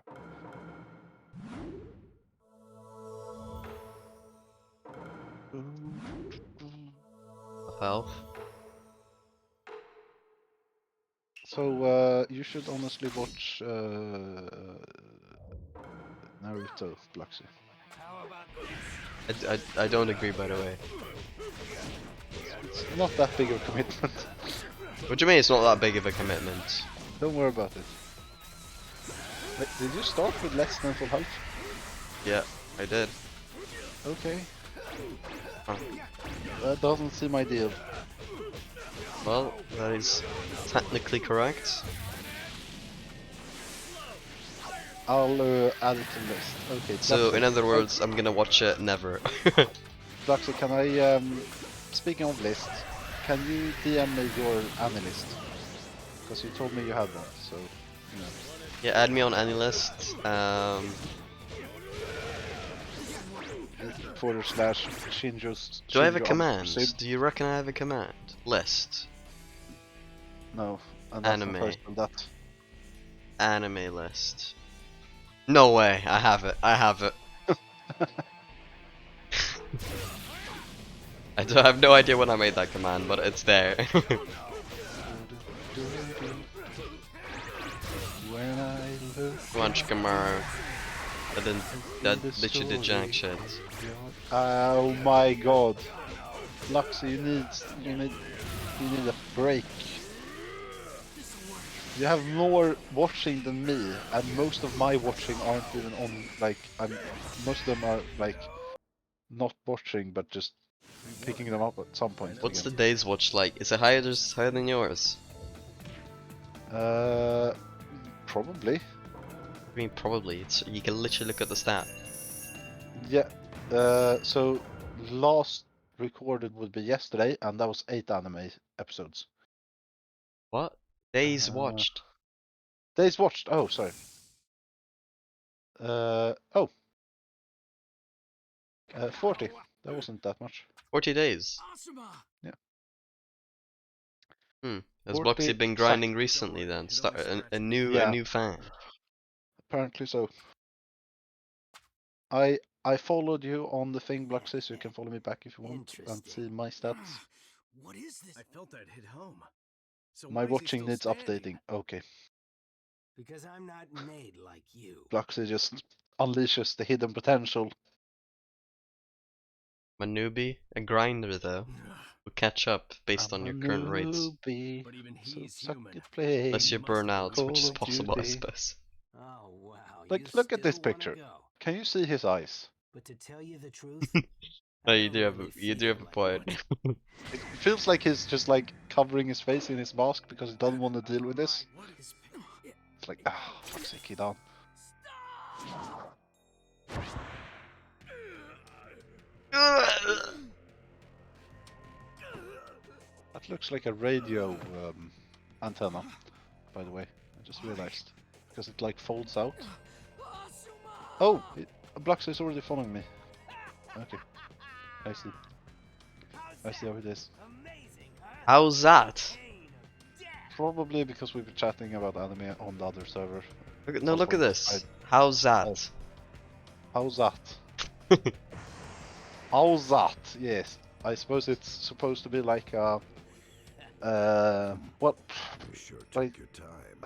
Health. So you should honestly watch Naruto, Blacksy. I don't agree, by the way. It's not that big of a commitment. What do you mean it's not that big of a commitment? Don't worry about it. Wait, did you start with less than full health? Yeah, I did. Okay. Huh. That doesn't seem ideal. Well, that is technically correct. I'll add it to the list. Okay. So, in Blacksy, other words, I'm gonna watch it never. Blacksy, can I, speaking of lists, can you DM me your anime list? Because you told me you had one, so, you know. Yeah, add me on any list. /Shinjo's. Do I have a Shinjo command? Sim- Do you reckon I have a command? List. No, and that's Anime. the first of that. Anime list. No way, I have it. I have it. I have no idea when I made that command, but it's there. When I look Come on, Shikamaru. That the literally did jack story. shit. Oh my god. Luxy, you need a break. You have more watching than me, and most of my watching aren't even on, like, most of them are, like, not watching, but just picking them up at some point. What's the again. day's watch like? Is it higher than yours? Probably. I mean, probably. You can literally look at the stat. Yeah. So last recorded would be yesterday, and that was 8 anime episodes. What? Days Uh, watched. Days watched. Oh, sorry. Oh, 40. That wasn't that much. 40 days. Asuma! Has 40 Bloxy been grinding recently then? Start a Yeah. new fan. Apparently so. I followed you on the thing, Bloxy, so you can follow me back if you want and see Interesting. my stats. What is this? I felt that hit home. So My why is he watching still needs standing? updating. Okay. Because I'm not made like you. Bloxy just unleashes the hidden potential. A newbie, a grinder though. Will catch up based I'm on a your current rates. newbie, But even so he's suck human. it, play. Unless you Must burn have out, which Call is of possible, I Duty. suppose. Oh wow, Like, you look at still this wanna picture. go. Can you see his eyes? But to tell you the truth, No, I you don't do have really you do feel have a like point. one. It feels like he's just like covering his face in his mask because he doesn't want to deal with this. What is It's like, ah, fuck's sake, he down. That looks like a radio antenna, by the way. I just realized. Because it like folds out. Oh! Blux is already following me. Okay. I see. I see how it is. How's that? Probably because we were chatting about anime on the other server. No, look at this. How's that? How's that? How's that? Yes. I suppose it's supposed to be like a... what? Sure Like, take your time.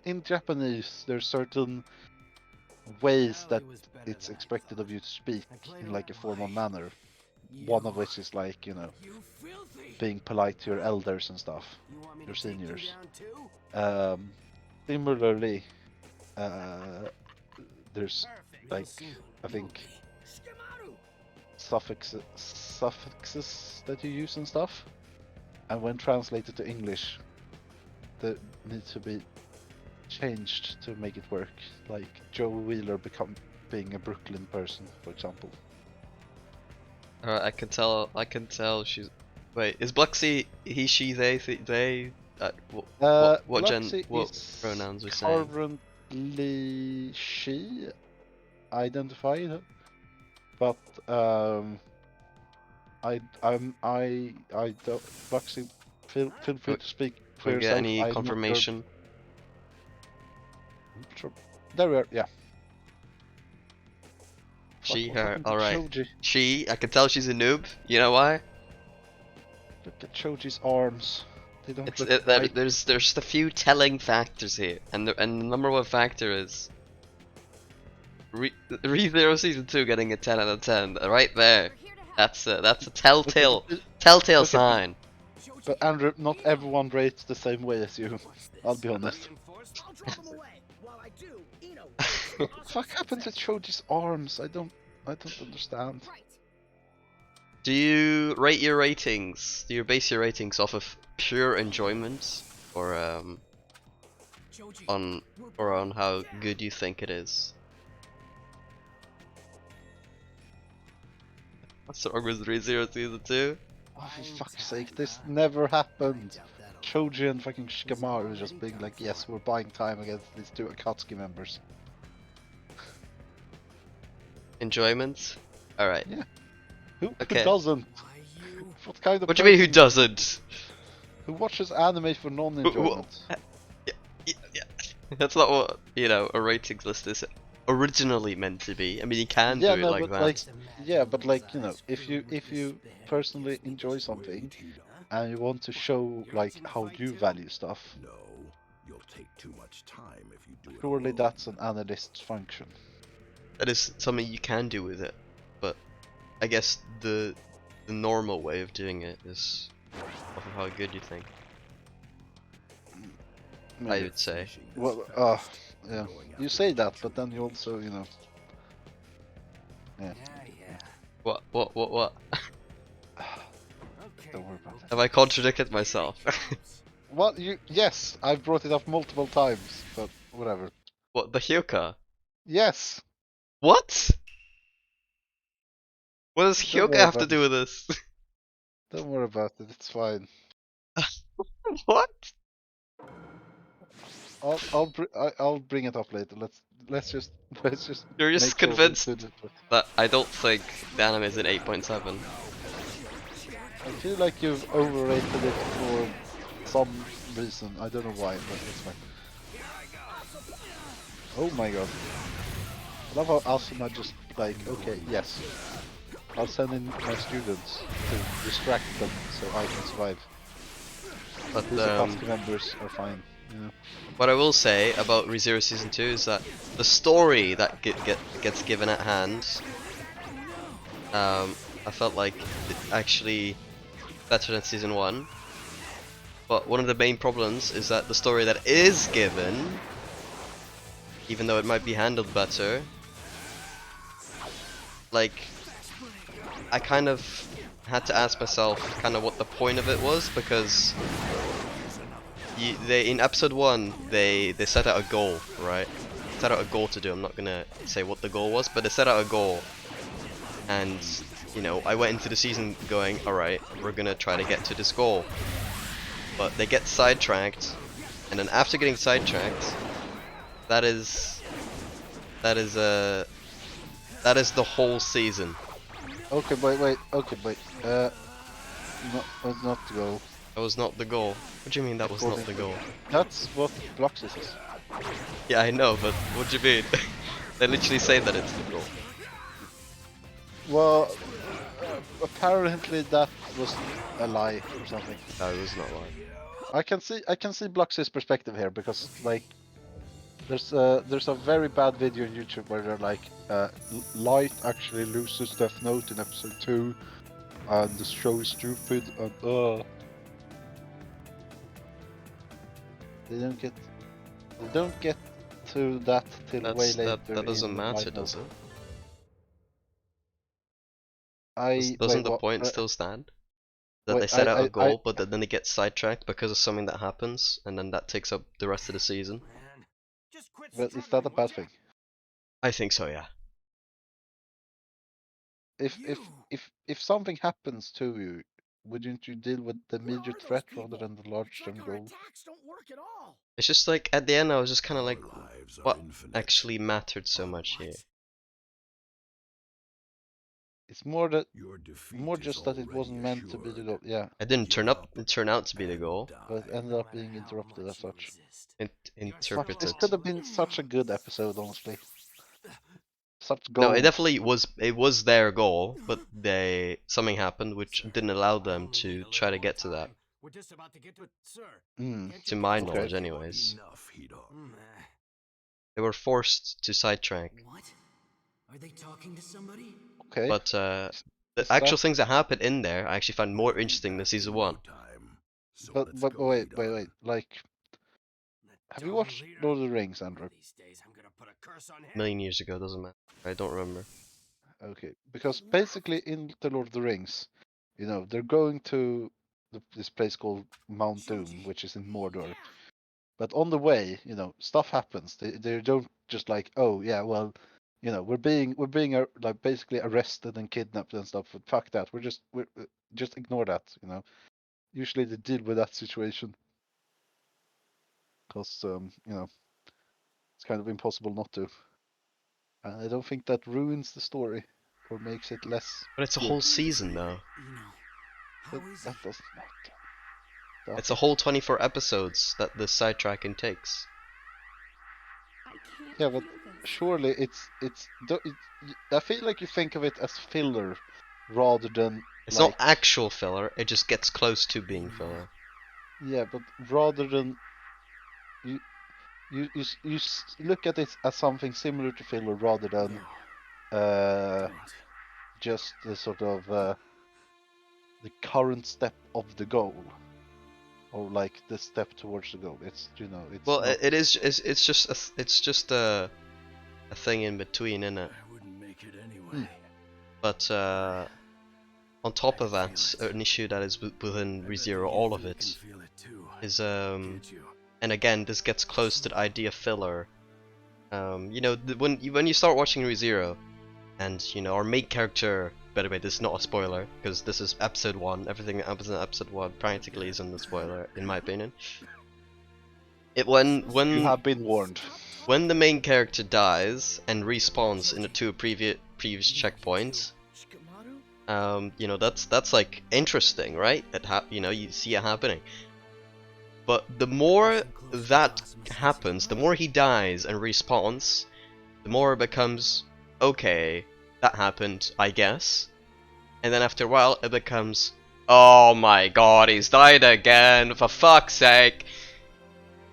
in Japanese, there's certain ways that it's expected of you to speak in like a formal manner. One of which is like, you know, being polite to your elders and stuff, your seniors. Similarly, there's like, I think, suffixes that you use and stuff. And when translated to English, they need to be changed to make it work. Like Joe Wheeler being a Brooklyn person, for example. Alright, I can tell. She's. Wait, is Bluxy he, she, they, they? What Biloxi what is pronouns we saying? currently she identified, but I don't. Biloxi, feel free to speak for Can we get yourself. any I'm not your. confirmation? Sure. There we are. Yeah. She, Fuck, what her. happened to Alright. Choji? She. I can tell she's a noob. You know why? Look at Choji's arms. They don't look right. There's just a few telling factors here, and the number one factor is ReZero Season 2 getting a 10 out of 10. Right there. That's a telltale Look at sign. But Andrew, not everyone rates the same way as you. I'll be honest. I'll drive him away. While I do, Ino. What the fuck happened to Choji's arms? I don't understand. Right. Do you rate your ratings? Do you base your ratings off of pure enjoyment, or on how good you think it is? What's wrong with ReZero Season 2? Oh, for fuck's sake, this never happened. Choji and fucking Shikamaru just being like, yes, we're buying time against these two Akatsuki members. Enjoyment? Alright. Yeah. Who Okay. doesn't? What kind of What do you mean, who person doesn't? who watches anime for non-enjoyment? Yeah. That's not what, a ratings list is originally meant to be. I mean, you can do Yeah, it no, like but that. like, yeah, but like, you know, if you personally enjoy something and you want to show like how you value stuff, No, you'll take too much time if you do it surely alone. that's an analyst's function. That is something you can do with it, but I guess the normal way of doing it is off of how good you think. I Maybe. would say. Well, yeah, you say that, but then you also, you know, yeah. What? Don't worry about it. Have I contradicted myself? Well, yes, I've brought it up multiple times, but whatever. What, the Hyoka? Yes. What? What does Don't Hyoka worry have to about do with this? Don't worry about it. It's fine. What? I'll bring it up later. Let's just let's just You're just make sure we convinced include it. that I don't think the anime is an 8.7. I feel like you've overrated it for some reason. I don't know why, but it's fine. Oh my god. I love how Asuna just like, okay, yes. I'll send in my students to distract them so I can survive. But These Akatsuki members are fine. Yeah. what I will say about ReZero Season 2 is that the story that gets given at hand, I felt like it actually better than Season 1. But one of the main problems is that the story that is given, even though it might be handled better, like, I kind of had to ask myself kind of what the point of it was, because they in episode 1 they set out a goal, right? Set out a goal to do. I'm not gonna say what the goal was, but they set out a goal, and you know, I went into the season going, alright, we're gonna try to get to this goal, but they get sidetracked, and then after getting sidetracked, that is the whole season. Okay, wait. Okay, wait. Not the goal. That was not the goal. What do you mean that was not According the to- goal? That's what Bloxis is. Yeah, I know, but what do you mean? They literally say that it's the goal. Well, apparently that was a lie or something. No, it was not lying. I can see Blox's perspective here because like there's a very bad video on YouTube where they're like Light actually loses Death Note in episode 2 and the show is stupid and they don't get to that till way later. That doesn't in matter, Light does it? Note. I Doesn't wait, the what? point still stand? That they Wait, set out a goal, but then they get sidetracked because of something that happens, and then that takes up the rest of the season. Man, just quit Well, is that a struggling, bad would ya? thing? I think so, yeah. If something happens to you, wouldn't you deal with the Where are immediate those threat people? rather than the It's large-term like our goal? attacks don't work at all. It's just like at the end, I was just kind of like, Our lives are what infinite. actually mattered so Our much here? It's more that Your defeat more is just that it wasn't already meant to be the assured. goal. Yeah, It didn't Give up turn out to be the and goal. but die. ended No up matter being how interrupted as much you such. resist, Fuck, Interpreted. this could have been such a good episode, honestly. Such No, it gold. definitely was. It was their goal, but something happened which didn't allow I them only to need a try to little more get to that. time. We're just about to get to it, sir. Mm. Can't To you my get knowledge, it? anyways, Enough, Hito. they were forced to sidetrack. What? Are they talking to somebody? Okay. But Is the actual that- things that happen in there, I actually found more interesting than season 1. So But let's but go, wait, Hito. wait. Like, The have you dumb watched leader? Lord of the Rings, One Andrew? of these days, I'm gonna put a curse on him. A million years ago, doesn't matter. I don't remember. Okay, because basically in the Lord of the Rings, you know, they're going to this place called Mount Doom, which is in Mordor. But on the way, you know, stuff happens. They don't just like, oh yeah, well, you know, we're being like basically arrested and kidnapped and stuff. But fuck that. We're just ignore that. You know, usually they deal with that situation because you know, it's kind of impossible not to. And I don't think that ruins the story or makes it less. But it's a good. whole season, though. You know, how But is that he? doesn't matter. It's a whole 24 episodes that the sidetracking takes. I can't Yeah, but feel this. surely I feel like you think of it as filler rather than It's like not actual filler, it just gets close to being filler. yeah, but rather than you look at it as something similar to filler rather than Don't. just the sort of the current step of the goal or like the step towards the goal. It's you know it's Well, not, it's just a thing in between, innit? I wouldn't make it anyway. But on top of that, an issue that is within ReZero, all of it, is and again, this gets close to the idea of filler. You know, when you start watching ReZero, and you know our main character. By the way, this is not a spoiler because this is episode 1. Everything that happens in episode 1 practically isn't a spoiler, in my opinion. It You when have been warned. when the main character dies and respawns in the two previous checkpoints, you know, that's like interesting, right? You know, you see it happening. But the more that happens, the more he dies and respawns, the more it becomes, okay, that happened, I guess. And then after a while, it becomes, oh my god, he's died again, for fuck's sake.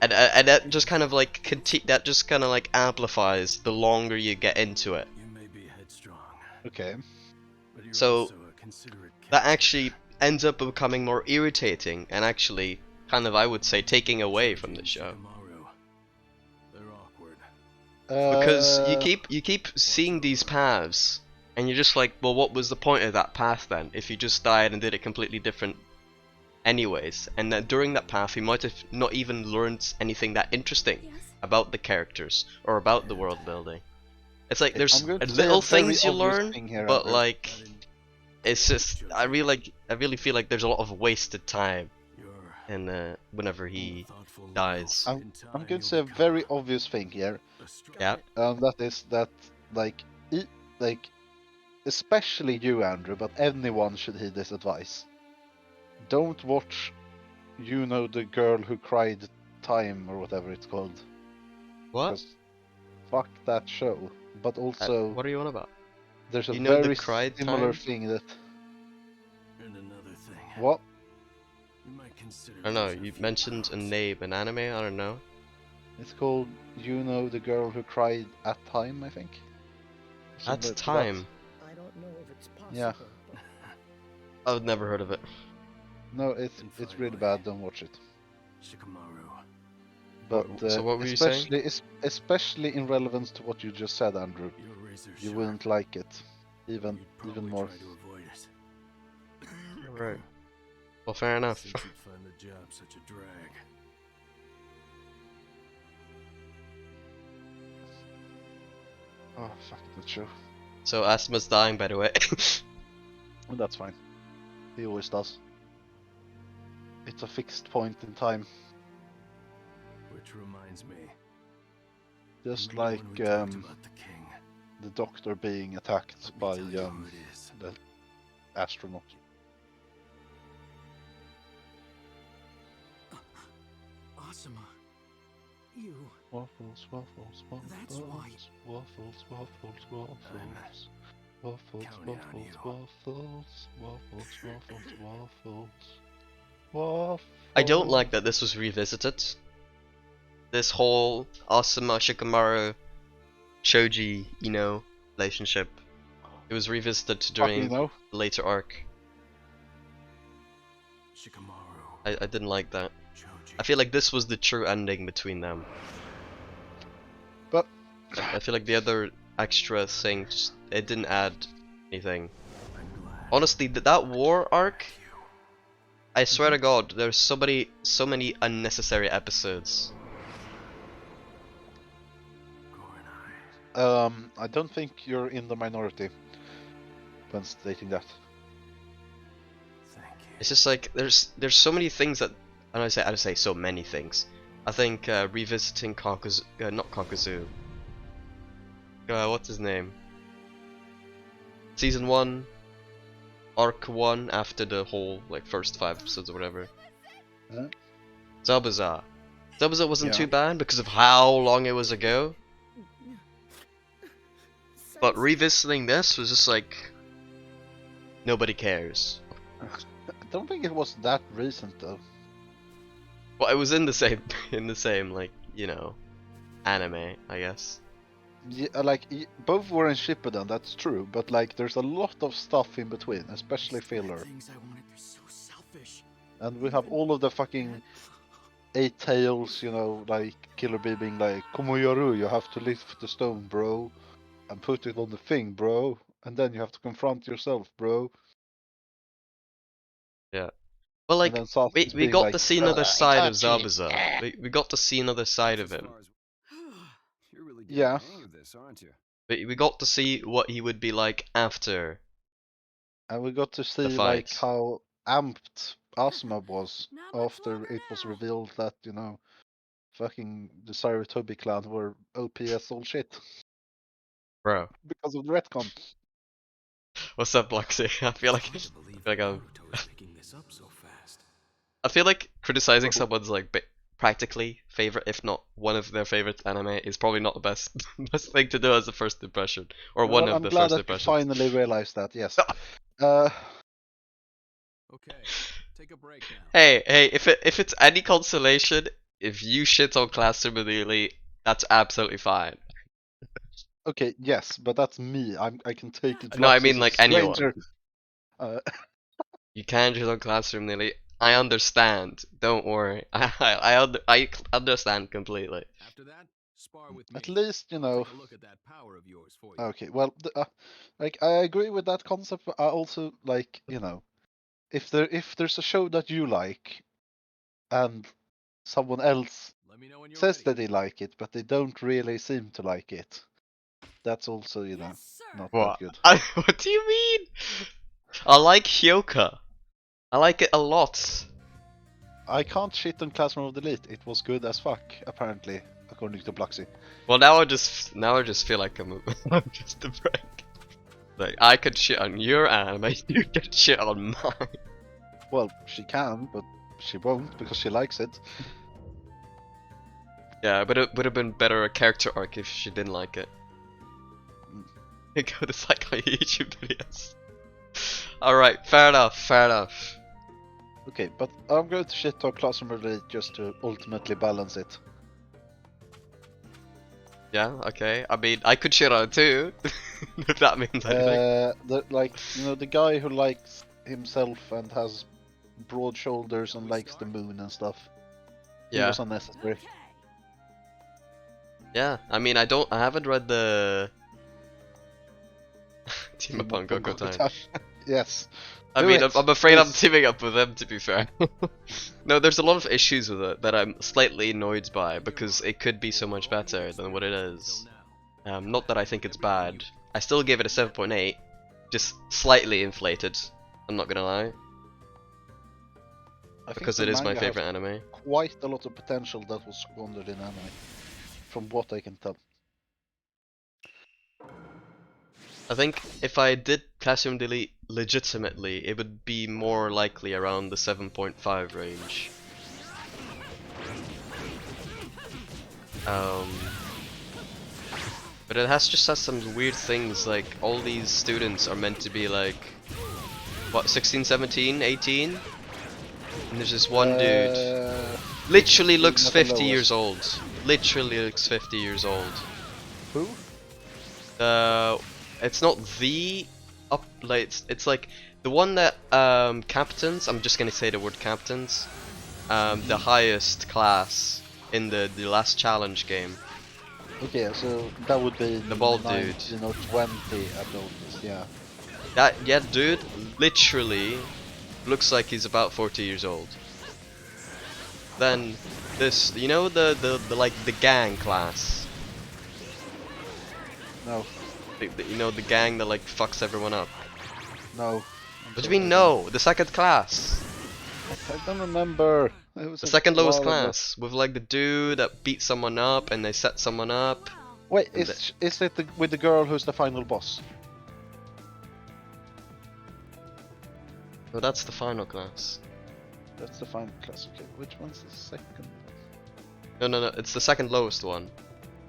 And that just kind of like that just kind of like amplifies the longer you get into it. You may be headstrong, Okay. but you're So also a considerate that character. actually ends up becoming more irritating and actually kind of, I would say, taking away from the show. Shikamaru, they're awkward. Because Uh, you keep seeing these paths and you're just like, well, what was the point of that path then if you just died and did it completely different anyways? And then during that path you might have not even learned anything that interesting Yes? about the characters or about the world building. It's like there's I'm going to say a little very things you obvious learn, thing here, but Andrew. like I didn't it's just I really feel like there's a lot of wasted time You're in whenever a he thoughtful dies. little- I'm, in time I'm going to you'll say a become very obvious thing here. a strong- Yeah. That is that, like, like, especially you, Andrew, but anyone should heed this advice. Don't watch, you know, the girl who cried time or whatever it's called. What? Because fuck that show. But also, What are you on about? there's a You know the very cried similar time? thing that. And another thing. What? You might consider I don't know, these a you few mentioned a pounds. name, an anime, I don't know. It's called, you know, the girl who cried at time, I think. At Similar to that. time. I don't know if it's possible. Yeah. But I've never heard of it. No, it's And really finally- bad. Don't watch it. Shikamaru. But So what were you saying? especially in relevance to what you just said, Andrew, Your razor you sharp. wouldn't like it, even You'd probably more. try to avoid it. Right. Well, fair enough. Since you'd find the job such a drag. Oh, fuck that show. So Asma's dying, by the way. Well, that's fine. He always does. It's a fixed point in time, Which reminds me. just remember like when we talked about the king? the doctor being attacked Let me by tell you who it is. the astronaut. Asuma, you. Waffles, waffles, waffles, That's why- waffles, waffles, waffles, waffles, counting on waffles, you. waffles, waffles, waffles, waffles, waffles. I don't like that this was revisited. This whole Asuma Shikamaru Shoji, you know, relationship. It was revisited Fucking during no. the later arc. Shikamaru. I didn't like that. Choji. I feel like this was the true ending between them. But I feel like the other extra thing, just, it didn't add anything. I'm glad. Honestly, that war arc, You. I swear to God, there's so many unnecessary episodes. Gorenai. I don't think you're in the minority when stating that. Thank you. It's just like there's so many things that I don't say so many things. I think revisiting Kakuzu, not Kakuzu. What's his name? Season 1, Arc 1, after the whole like first 5 episodes or whatever. Huh? Zabuza. Zabuza wasn't Yeah. too bad because of how long it was ago. But revisiting this was just like nobody cares. I don't think it was that recent though. Well, it was in the same like, you know, anime, I guess. Yeah, like both were in Shippuden, that's true. But like, there's a lot of stuff in between, especially filler. Things I wanted, they're so selfish. And we have all of the fucking 8 tails, you know, like Killer Bee being like, Komoyaru, you have to lift the stone, bro, and put it on the thing, bro, and then you have to confront yourself, bro. Yeah. Well, like And then Sasuke's we being got like, to see another "I side of touch it." Zabuza. We got to see another side of As him. far as- You're really getting Yeah. the hang of this, aren't you? We got to see what he would be like after. And we got to see like fight. how amped Asuma was Not much after longer it was now. revealed that, you know, fucking the Sarutobi clan were OPS all shit Bro, because of the retcon. what's up, Luxy? I feel like Hard to believe like that Naruto is picking this up so fast. I feel like criticizing Bro. someone's like practically favorite, if not one of their favorite anime, is probably not the best best thing to do as a first impression, or one Well, of I'm the glad first that you impressions. finally realized that. Yes. Uh, Okay, take a break now. Hey, if it's any consolation, if you shit on Classroom immediately, that's absolutely fine. okay, yes, but that's me. I can take it. No, I Lux mean is a like anyone. stranger. Uh, You can shit on Classroom nearly. I understand. Don't worry. I understand completely. After that, spar with me. at least you I'll know. take a look at that power of yours for you. Okay, well, like I agree with that concept, but I also like if there's a show that you like and someone else Let me know when you're says ready. that they like it, but they don't really seem to like it, that's also Yes, sir. not that What? good. What do you mean? I like Hyoka. I like it a lot. I can't shit on Classroom of the Elite. It was good as fuck, apparently, according to Bluxy. Well, now I just feel like I'm just a prick. Like I could shit on your anime, you could shit on mine. Well, she can, but she won't because she likes it. Yeah, but it would have been better a character arc if she didn't like it. Go to like my YouTube videos. Alright, fair enough, fair enough. Okay, but I'm going to shit on Classroom of the Elite just to ultimately balance it. Yeah, okay. I mean, I could shit on it too, if that means anything. The guy who likes himself and has broad shoulders and likes the moon and stuff. He Yeah, was unnecessary. Okay. yeah. I mean, I haven't read the Team Up on Goku Time. Yes. I Do mean, it, I'm afraid I'm please. teaming up with them, to be fair. No, there's a lot of issues with it that I'm slightly annoyed by because it could be so much better than what it is. Not that I think it's bad. I still give it a 7.8, just slightly inflated. I'm not gonna lie, I think because the it is my manga favorite has anime. quite a lot of potential that was squandered in anime, from what I can tell. I think if I did Classroom Delete legitimately, it would be more likely around the 7.5 range. But it just has some weird things, like all these students are meant to be like, what, 16, 17, 18? And there's this one dude, literally 16 looks at the 50 years lowest. old. Literally looks 50 years old. Who? It's not the up, like, it's like the one that captains, I'm just gonna say the word captains, the highest class in the last challenge game. Okay, so that would be The bald dude. 19 or 20 at the oldest, yeah. That dude literally looks like he's about 40 years old. Then this, you know, the like the gang class. No, You know, the gang that like fucks everyone up. no. What do you mean no? The second class. I don't remember. It was The a second lowest while ago. class, with like the dude that beats someone up and they set someone up. Wait, And is it with the girl who's the final boss? No, that's the final class. That's the final class. Okay, which one's the second? No, it's the second lowest one.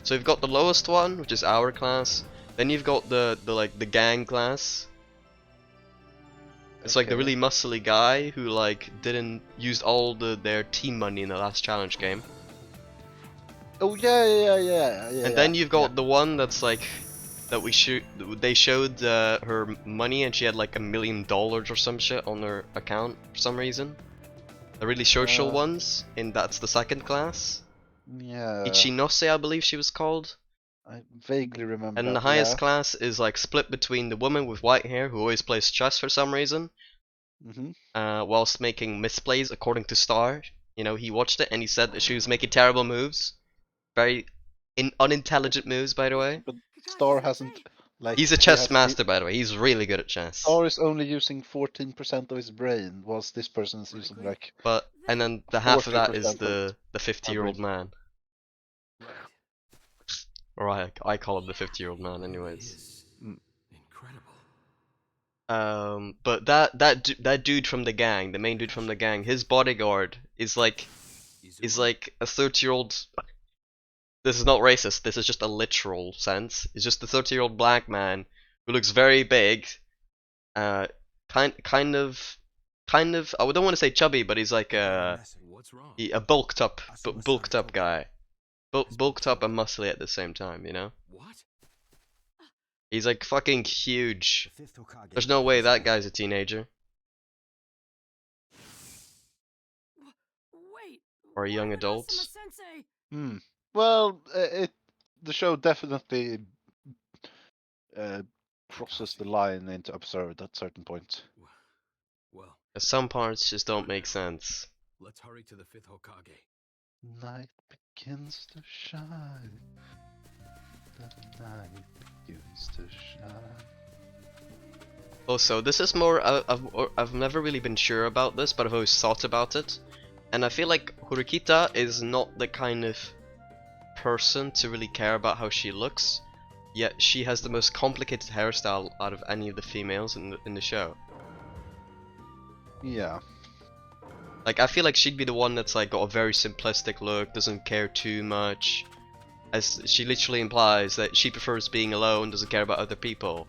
So you've got the lowest one, which is our class. Then you've got the like the gang class. It's like the Okay. really muscly guy who like didn't use all their team money in the last challenge game. Oh yeah. And then you've got the one that's like that they showed her money and she had like $1 million or some shit on her account for some reason. The really social ones, and that's the second class. Yeah. Ichinose, I believe she was called. I vaguely remember And that. the highest Yeah. class is like split between the woman with white hair who always plays chess for some reason, Mhm. whilst making misplays according to Star. You know, he watched it and he said that she was making terrible moves, very unintelligent moves, by the way. But Star hasn't like. He's a chess master, by the way. He's really good at chess. Star is only using 14% of his brain, whilst this person is using like. But and then the half of that is 40% of the 50-year-old man. or I call him the 50-year-old man, He really anyways. is Mm. incredible. But that dude from the gang, the main dude from the gang, his bodyguard is like a 30-year-old. This is not racist. This is just a literal sense. It's just a 30-year-old black man who looks very big. Uh, kind of. I don't want to say chubby, but he's like What's wrong? a bulked up guy, bulked up and muscly at the same time. You know, What? he's like fucking huge. The fifth Hokage There's no way is that back. guy's a teenager Wait. or a young why would adult. Asuma-sensei- Hmm. Well, the show definitely crosses the line into absurd at certain points. Well, Some parts just don't make sense. let's hurry to the fifth Hokage. Night begins to shine. The night begins to shine. Also, this is more. I've never really been sure about this, but I've always thought about it, and I feel like Horikita is not the kind of person to really care about how she looks. Yet she has the most complicated hairstyle out of any of the females in the show. Yeah. Like I feel like she'd be the one that's like got a very simplistic look, doesn't care too much, as she literally implies that she prefers being alone, doesn't care about other people.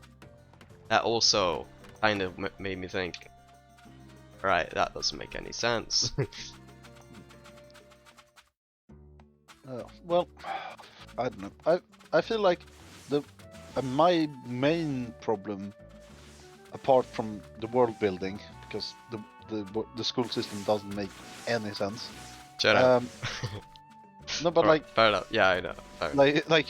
That also kind of made me think, right, that doesn't make any sense. Well, I don't know. I feel like my main problem, apart from the world building, because the school system doesn't make any sense. Shut up. No, but Alright, like, fair enough. Yeah, I know. Fair enough. like,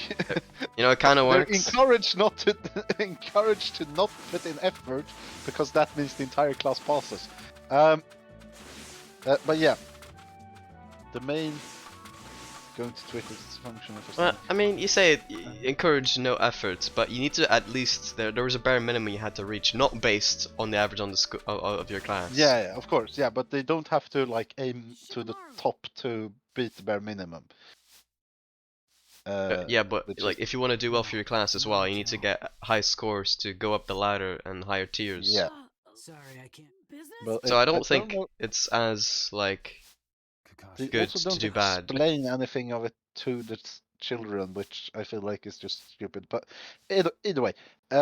You know, it kind of they're works. encouraged not to encouraged to not put in effort because that means the entire class passes. But yeah, the main going to Twitter's function of Well, I mean, you say it, encourage no efforts, but you need to at least there was a bare minimum you had to reach, not based on the average on the of your class. yeah, of course, yeah, but they don't have to like aim to the top to beat the bare minimum. Yeah, but which like is, if you want to do well for your class as well, you need to get high scores to go up the ladder and higher tiers. yeah, Sorry, I can't. Business? but So I don't don't think know. it's as like They good also to don't do bad. explain anything of it to the children, which I feel like is just stupid. But either way,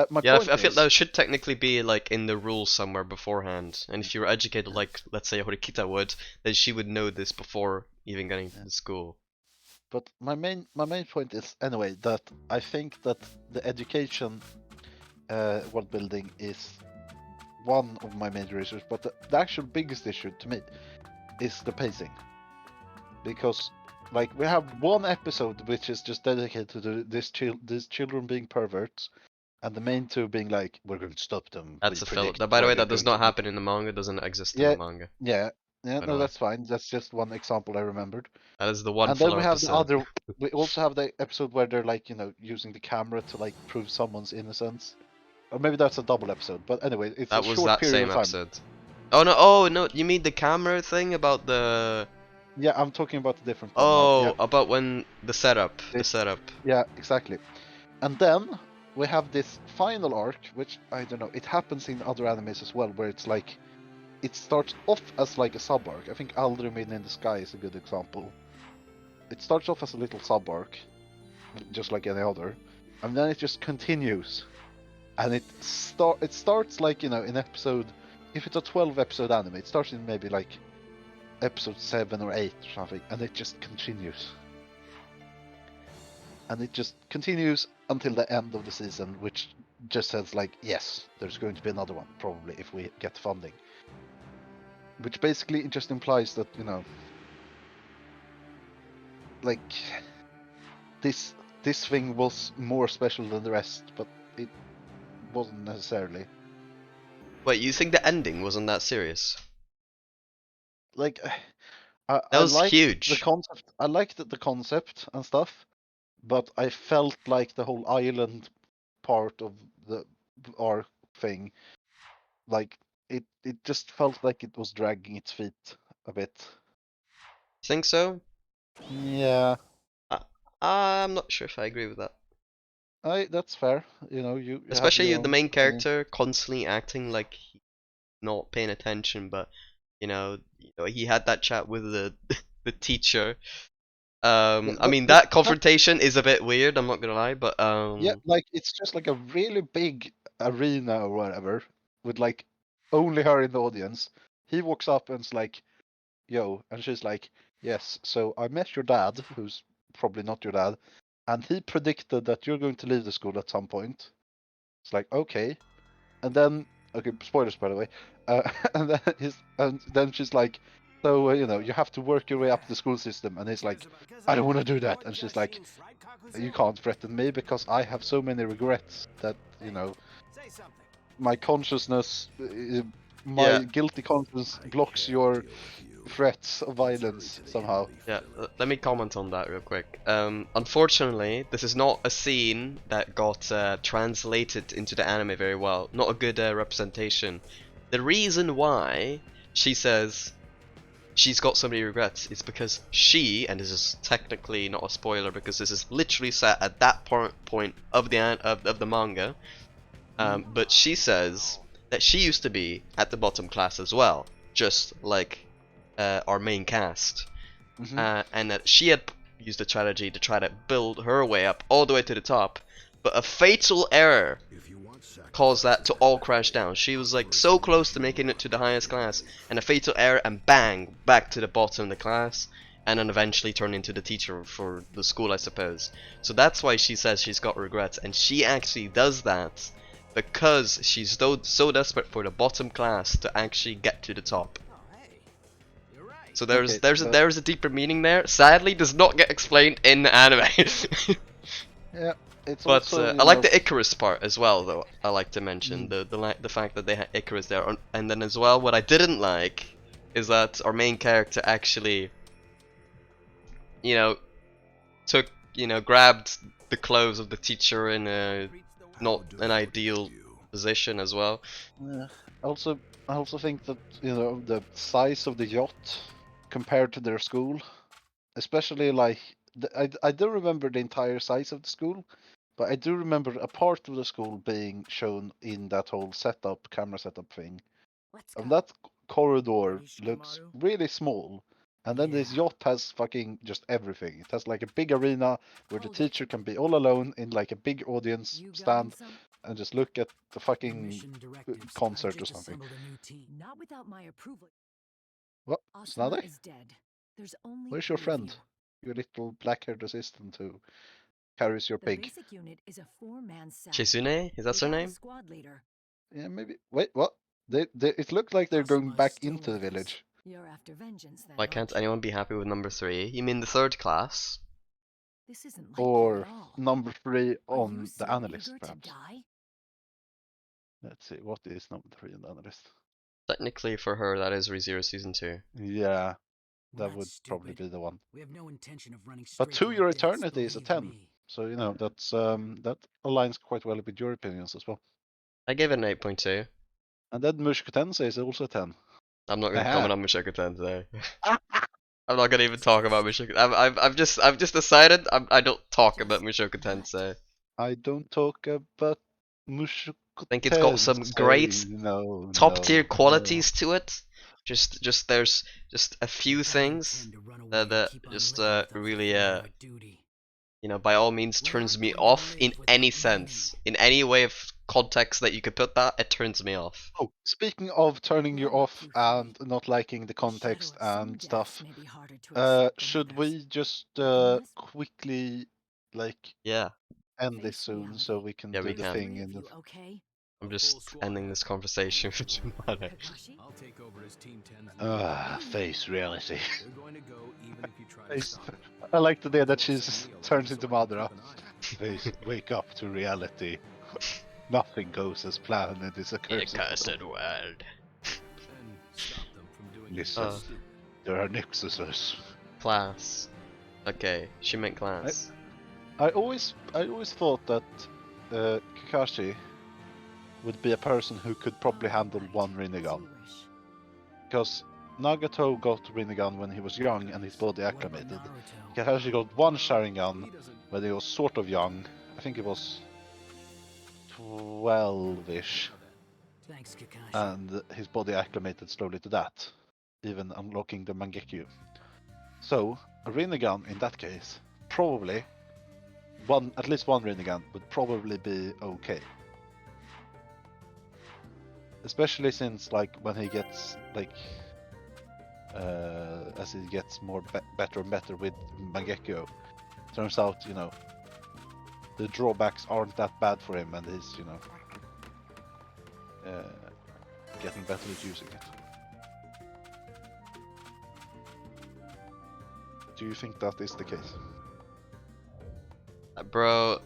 my Yeah, point I feel is, that should technically be like in the rules somewhere beforehand. And if you were educated like, let's say Horikita would, then she would know this before even getting to the school. but my main point is anyway that I think that the education world building is one of my major issues, but the actual biggest issue to me is the pacing, because like we have one episode which is just dedicated to these children being perverts, and the main two being like, we're going to stop them. That's We a filler. predict By the where way, they're that does going to not be. happen in the manga. Doesn't exist in Yeah, the manga. yeah, By the no, way, that's fine. That's just one example I remembered. that is the one And then filler we have the episode. other. We also have the episode where they're like, using the camera to like prove someone's innocence. Or maybe that's a double episode. But anyway, it's a That was short that period same of time. episode. Oh no! Oh no! You mean the camera thing about the? Yeah, I'm talking about a different one. Oh, Yeah, about when the setup. The setup. yeah, exactly. And then we have this final arc, which I don't know. It happens in other animes as well, where it's like, it starts off as like a sub arc. I think Aldrumin in the Sky is a good example. It starts off as a little sub arc, just like any other, and then it just continues, and it starts like in episode. If it's a 12 episode anime, it starts in maybe like episode 7 or 8 or something, and it just continues. And it just continues until the end of the season, which just says like, yes, there's going to be another one, probably, if we get funding. Which basically it just implies that, like, this thing was more special than the rest, but it wasn't necessarily. Wait, you think the ending wasn't that serious? Like, That I was liked huge. the concept. I liked the concept and stuff, but I felt like the whole island part of the arc thing, like it just felt like it was dragging its feet a bit. Think so? Yeah, I, I'm not sure if I agree with that. That's fair. You know, you have Especially your the own main opinion. character constantly acting like he's not paying attention, but he had that chat with the the teacher. Yeah, I mean but that confrontation is a bit weird. I'm not gonna lie, but yeah, like it's just like a really big arena or whatever with like only her in the audience. He walks up and's like, "Yo," and she's like, "Yes, so I met your dad, who's probably not your dad, and he predicted that you're going to leave the school at some point." It's like, okay, and then okay, spoilers by the way, and then she's like, "So you know, you have to work your way up the school system," and he's like, "I don't want to do that," and she's like, "You can't threaten me because I have so many regrets that you know my consciousness, my yeah, guilty conscience I blocks can't your deal with you. threats of It's early violence to the end somehow." of me, yeah. fella. Let me comment on that real quick. Unfortunately, this is not a scene that got translated into the anime very well. Not a good representation. The reason why she says she's got so many regrets is because she, and this is technically not a spoiler because this is literally set at that point of of the manga, but she says that she used to be at the bottom class as well, just like our main cast, Hmm. and that she had used a strategy to try to build her way up all the way to the top, but a fatal error If you want caused sacrifice that in to that all crash battle, down. She was like first so you need close to to making it to the highest know class, your and a fatal error, and bang, back to the bottom of the class, and then eventually turned into the teacher for the school, I suppose. So that's why she says she's got regrets, and she actually does that because she's so desperate for the bottom class to actually get to the top. Oh, hey, you're right. So Okay, but there's a deeper meaning there. Sadly, does not get explained in the anime. yeah, it's But also I like the Icarus part as well, though. I like to mention the fact that they had Icarus there, and then as well, what I didn't like is that our main character actually, you know, took, grabbed the clothes of the teacher in a how not an devoted are ideal you? position as well. uh, also I also think that you know the size of the yacht compared to their school, especially like I don't remember the entire size of the school, but I do remember a part of the school being shown in that whole setup, camera setup thing. Let's And go. that corridor Ready, looks Shikamaru? really small. And then this Yeah. yacht has fucking just everything. It has like a big arena where the Hold it. teacher can be all alone in like a big audience You going stand some? and just look at the No fucking mission directives. I've concert or just something. assembled a new team. Not without my approval. What? Asuma Snade? is dead. There's only Where's your 3 of friend? you. Your little black-haired assistant who carries your The pig. basic unit is a 4-man cell. Chizune, is that her Without a name? squad leader, Yeah, maybe. Wait, what? It looked like they're going Asuma's back still into the with us. village. you're after vengeance then, Why can't aren't you? anyone be happy with number 3? You mean the third class? This isn't like you at Or all. number 3 Are you on the so analyst, eager to perhaps. die? Let's see, what is number 3 on the analyst? Technically, for her, that is ReZero Season 2. Yeah, We're that not would probably stupid. be the one. We have no intention of running But straight To to Your our deaths, Eternity is a believe 10. me. So, you know, that aligns quite well with your opinions as well. I gave it an 8.2. And then Mushoku Tensei is also a 10. I'm not gonna Haha. comment on Mushoku Tensei. I'm not gonna even talk about Mushoku. I've just decided I don't talk about Mushoku Tensei. I don't talk about Mushoku I think it's got some Tensei. great No, top tier no, no. qualities to it. There's just a few We don't things intend to run away that and keep on just living without really fulfilling our duty. by all means We turns aren't me going to off in live any without learning. sense, in any way of context that you could put that. It turns me off. Oh, speaking of turning you Grow up, off you and three. not liking the The shadow context of some and deaths stuff, may be harder to accept than should others. we just The thing is, quickly like Yeah, end this face soon so reality. we can yeah, do we the The can. thing 3 in of the... you, okay? I'm A full just squad, ending huh? this conversation with Jumane. Kakashi? I'll take over as Team 10's Ah, leader. face reality. They're going to go even if you try to Face. stop them. I like the idea that They'll she send me along turns so into I can Madara. keep an eye on them. Face, wake up to reality. Nothing goes as planned in this accursed world. World. And stop them from doing Listen, anything stupid. there are nexuses. Class. Okay, she meant I, class. I always thought that Kakashi would be a person who could probably handle Alright, one as Rinnegan. you wish. Because Nagato got Rinnegan when he was young and his body What about acclimated. Naruto? Kakashi got one He Sharingan doesn't. when he was sort of young. I think it was 12-ish, Thanks, Kakashi. and his body acclimated slowly to that, even unlocking the Mangekyo. So a Rinnegan in that case, probably at least one Rinnegan would probably be okay. Especially since like when he gets like as he gets more better and better with Mangekyo, turns out, you know, the drawbacks aren't that bad for him, and he's, you know, getting better at using it. Do you think that is the case? Bro,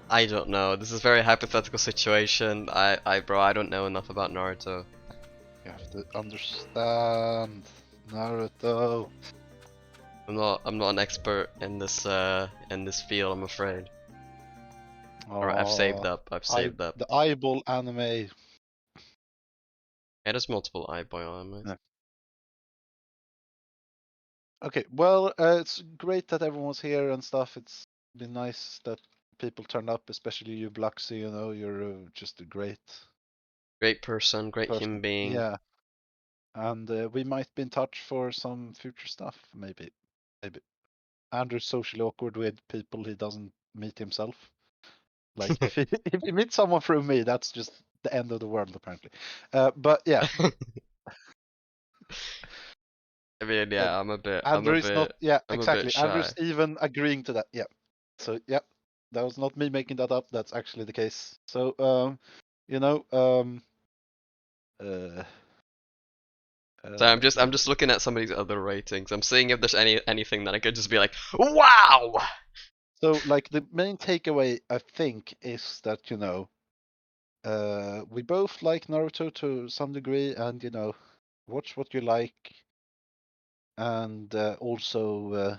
I don't know. This is a very hypothetical situation. Bro, I don't know enough about Naruto. You have to understand Naruto. I'm not an expert in this field, I'm afraid. Alright, I've saved up. I've saved up. The eyeball anime. Yeah, there's multiple eyeball anime. Yeah. Okay, well, it's great that everyone's here and stuff. It's been nice that people turned up, especially you, Bluxy. You know, you're just a great Great person, great human being. Yeah, and we might be in touch for some future stuff, maybe. Maybe. Andrew's socially awkward with people he doesn't meet himself. Like if he if he meets someone through me, that's just the end of the world, apparently. But yeah. I mean, yeah, I'm a bit. Andrew is not. Yeah, I'm exactly. a bit shy. Andrew's even agreeing to that. Yeah. So yeah, that was not me making that up. That's actually the case. So you know, So I'm just looking at some of these other ratings. I'm seeing if there's anything that I could just be like, wow. So like the main takeaway I think is that, you know, we both like Naruto to some degree, and you know, watch what you like, and also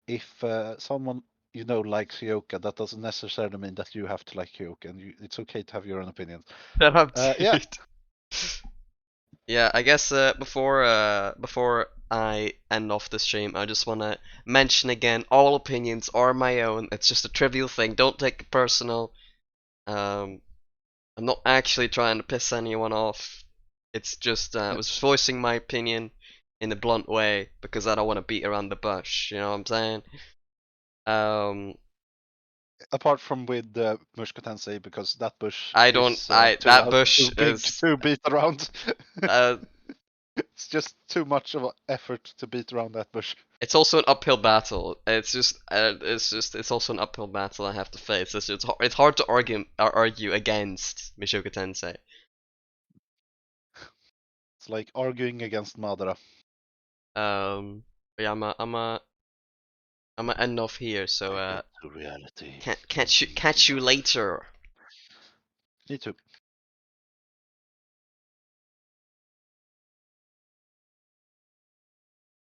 if someone you know likes Hyoka, that doesn't necessarily mean that you have to like Hyoka, and it's okay to have your own opinions. Shut up, Yeah. dude. Yeah, I guess before I end off the stream, I just want to mention again, all opinions are my own. It's just a trivial thing. Don't take it personal. I'm not actually trying to piss anyone off. It's just I was voicing my opinion in a blunt way because I don't want to beat around the bush. You know what I'm saying? Apart from with Mushka Tensei, because that bush I don't. is That bush too big is. to beat around. Uh, It's just too much of an effort to beat around that bush. It's also an uphill battle. It's also an uphill battle I have to face. It's hard to argue against Mishoka Tensei. It's like arguing against Madara. But yeah, I'm gonna end off here. So To reality. catch you later. Me too.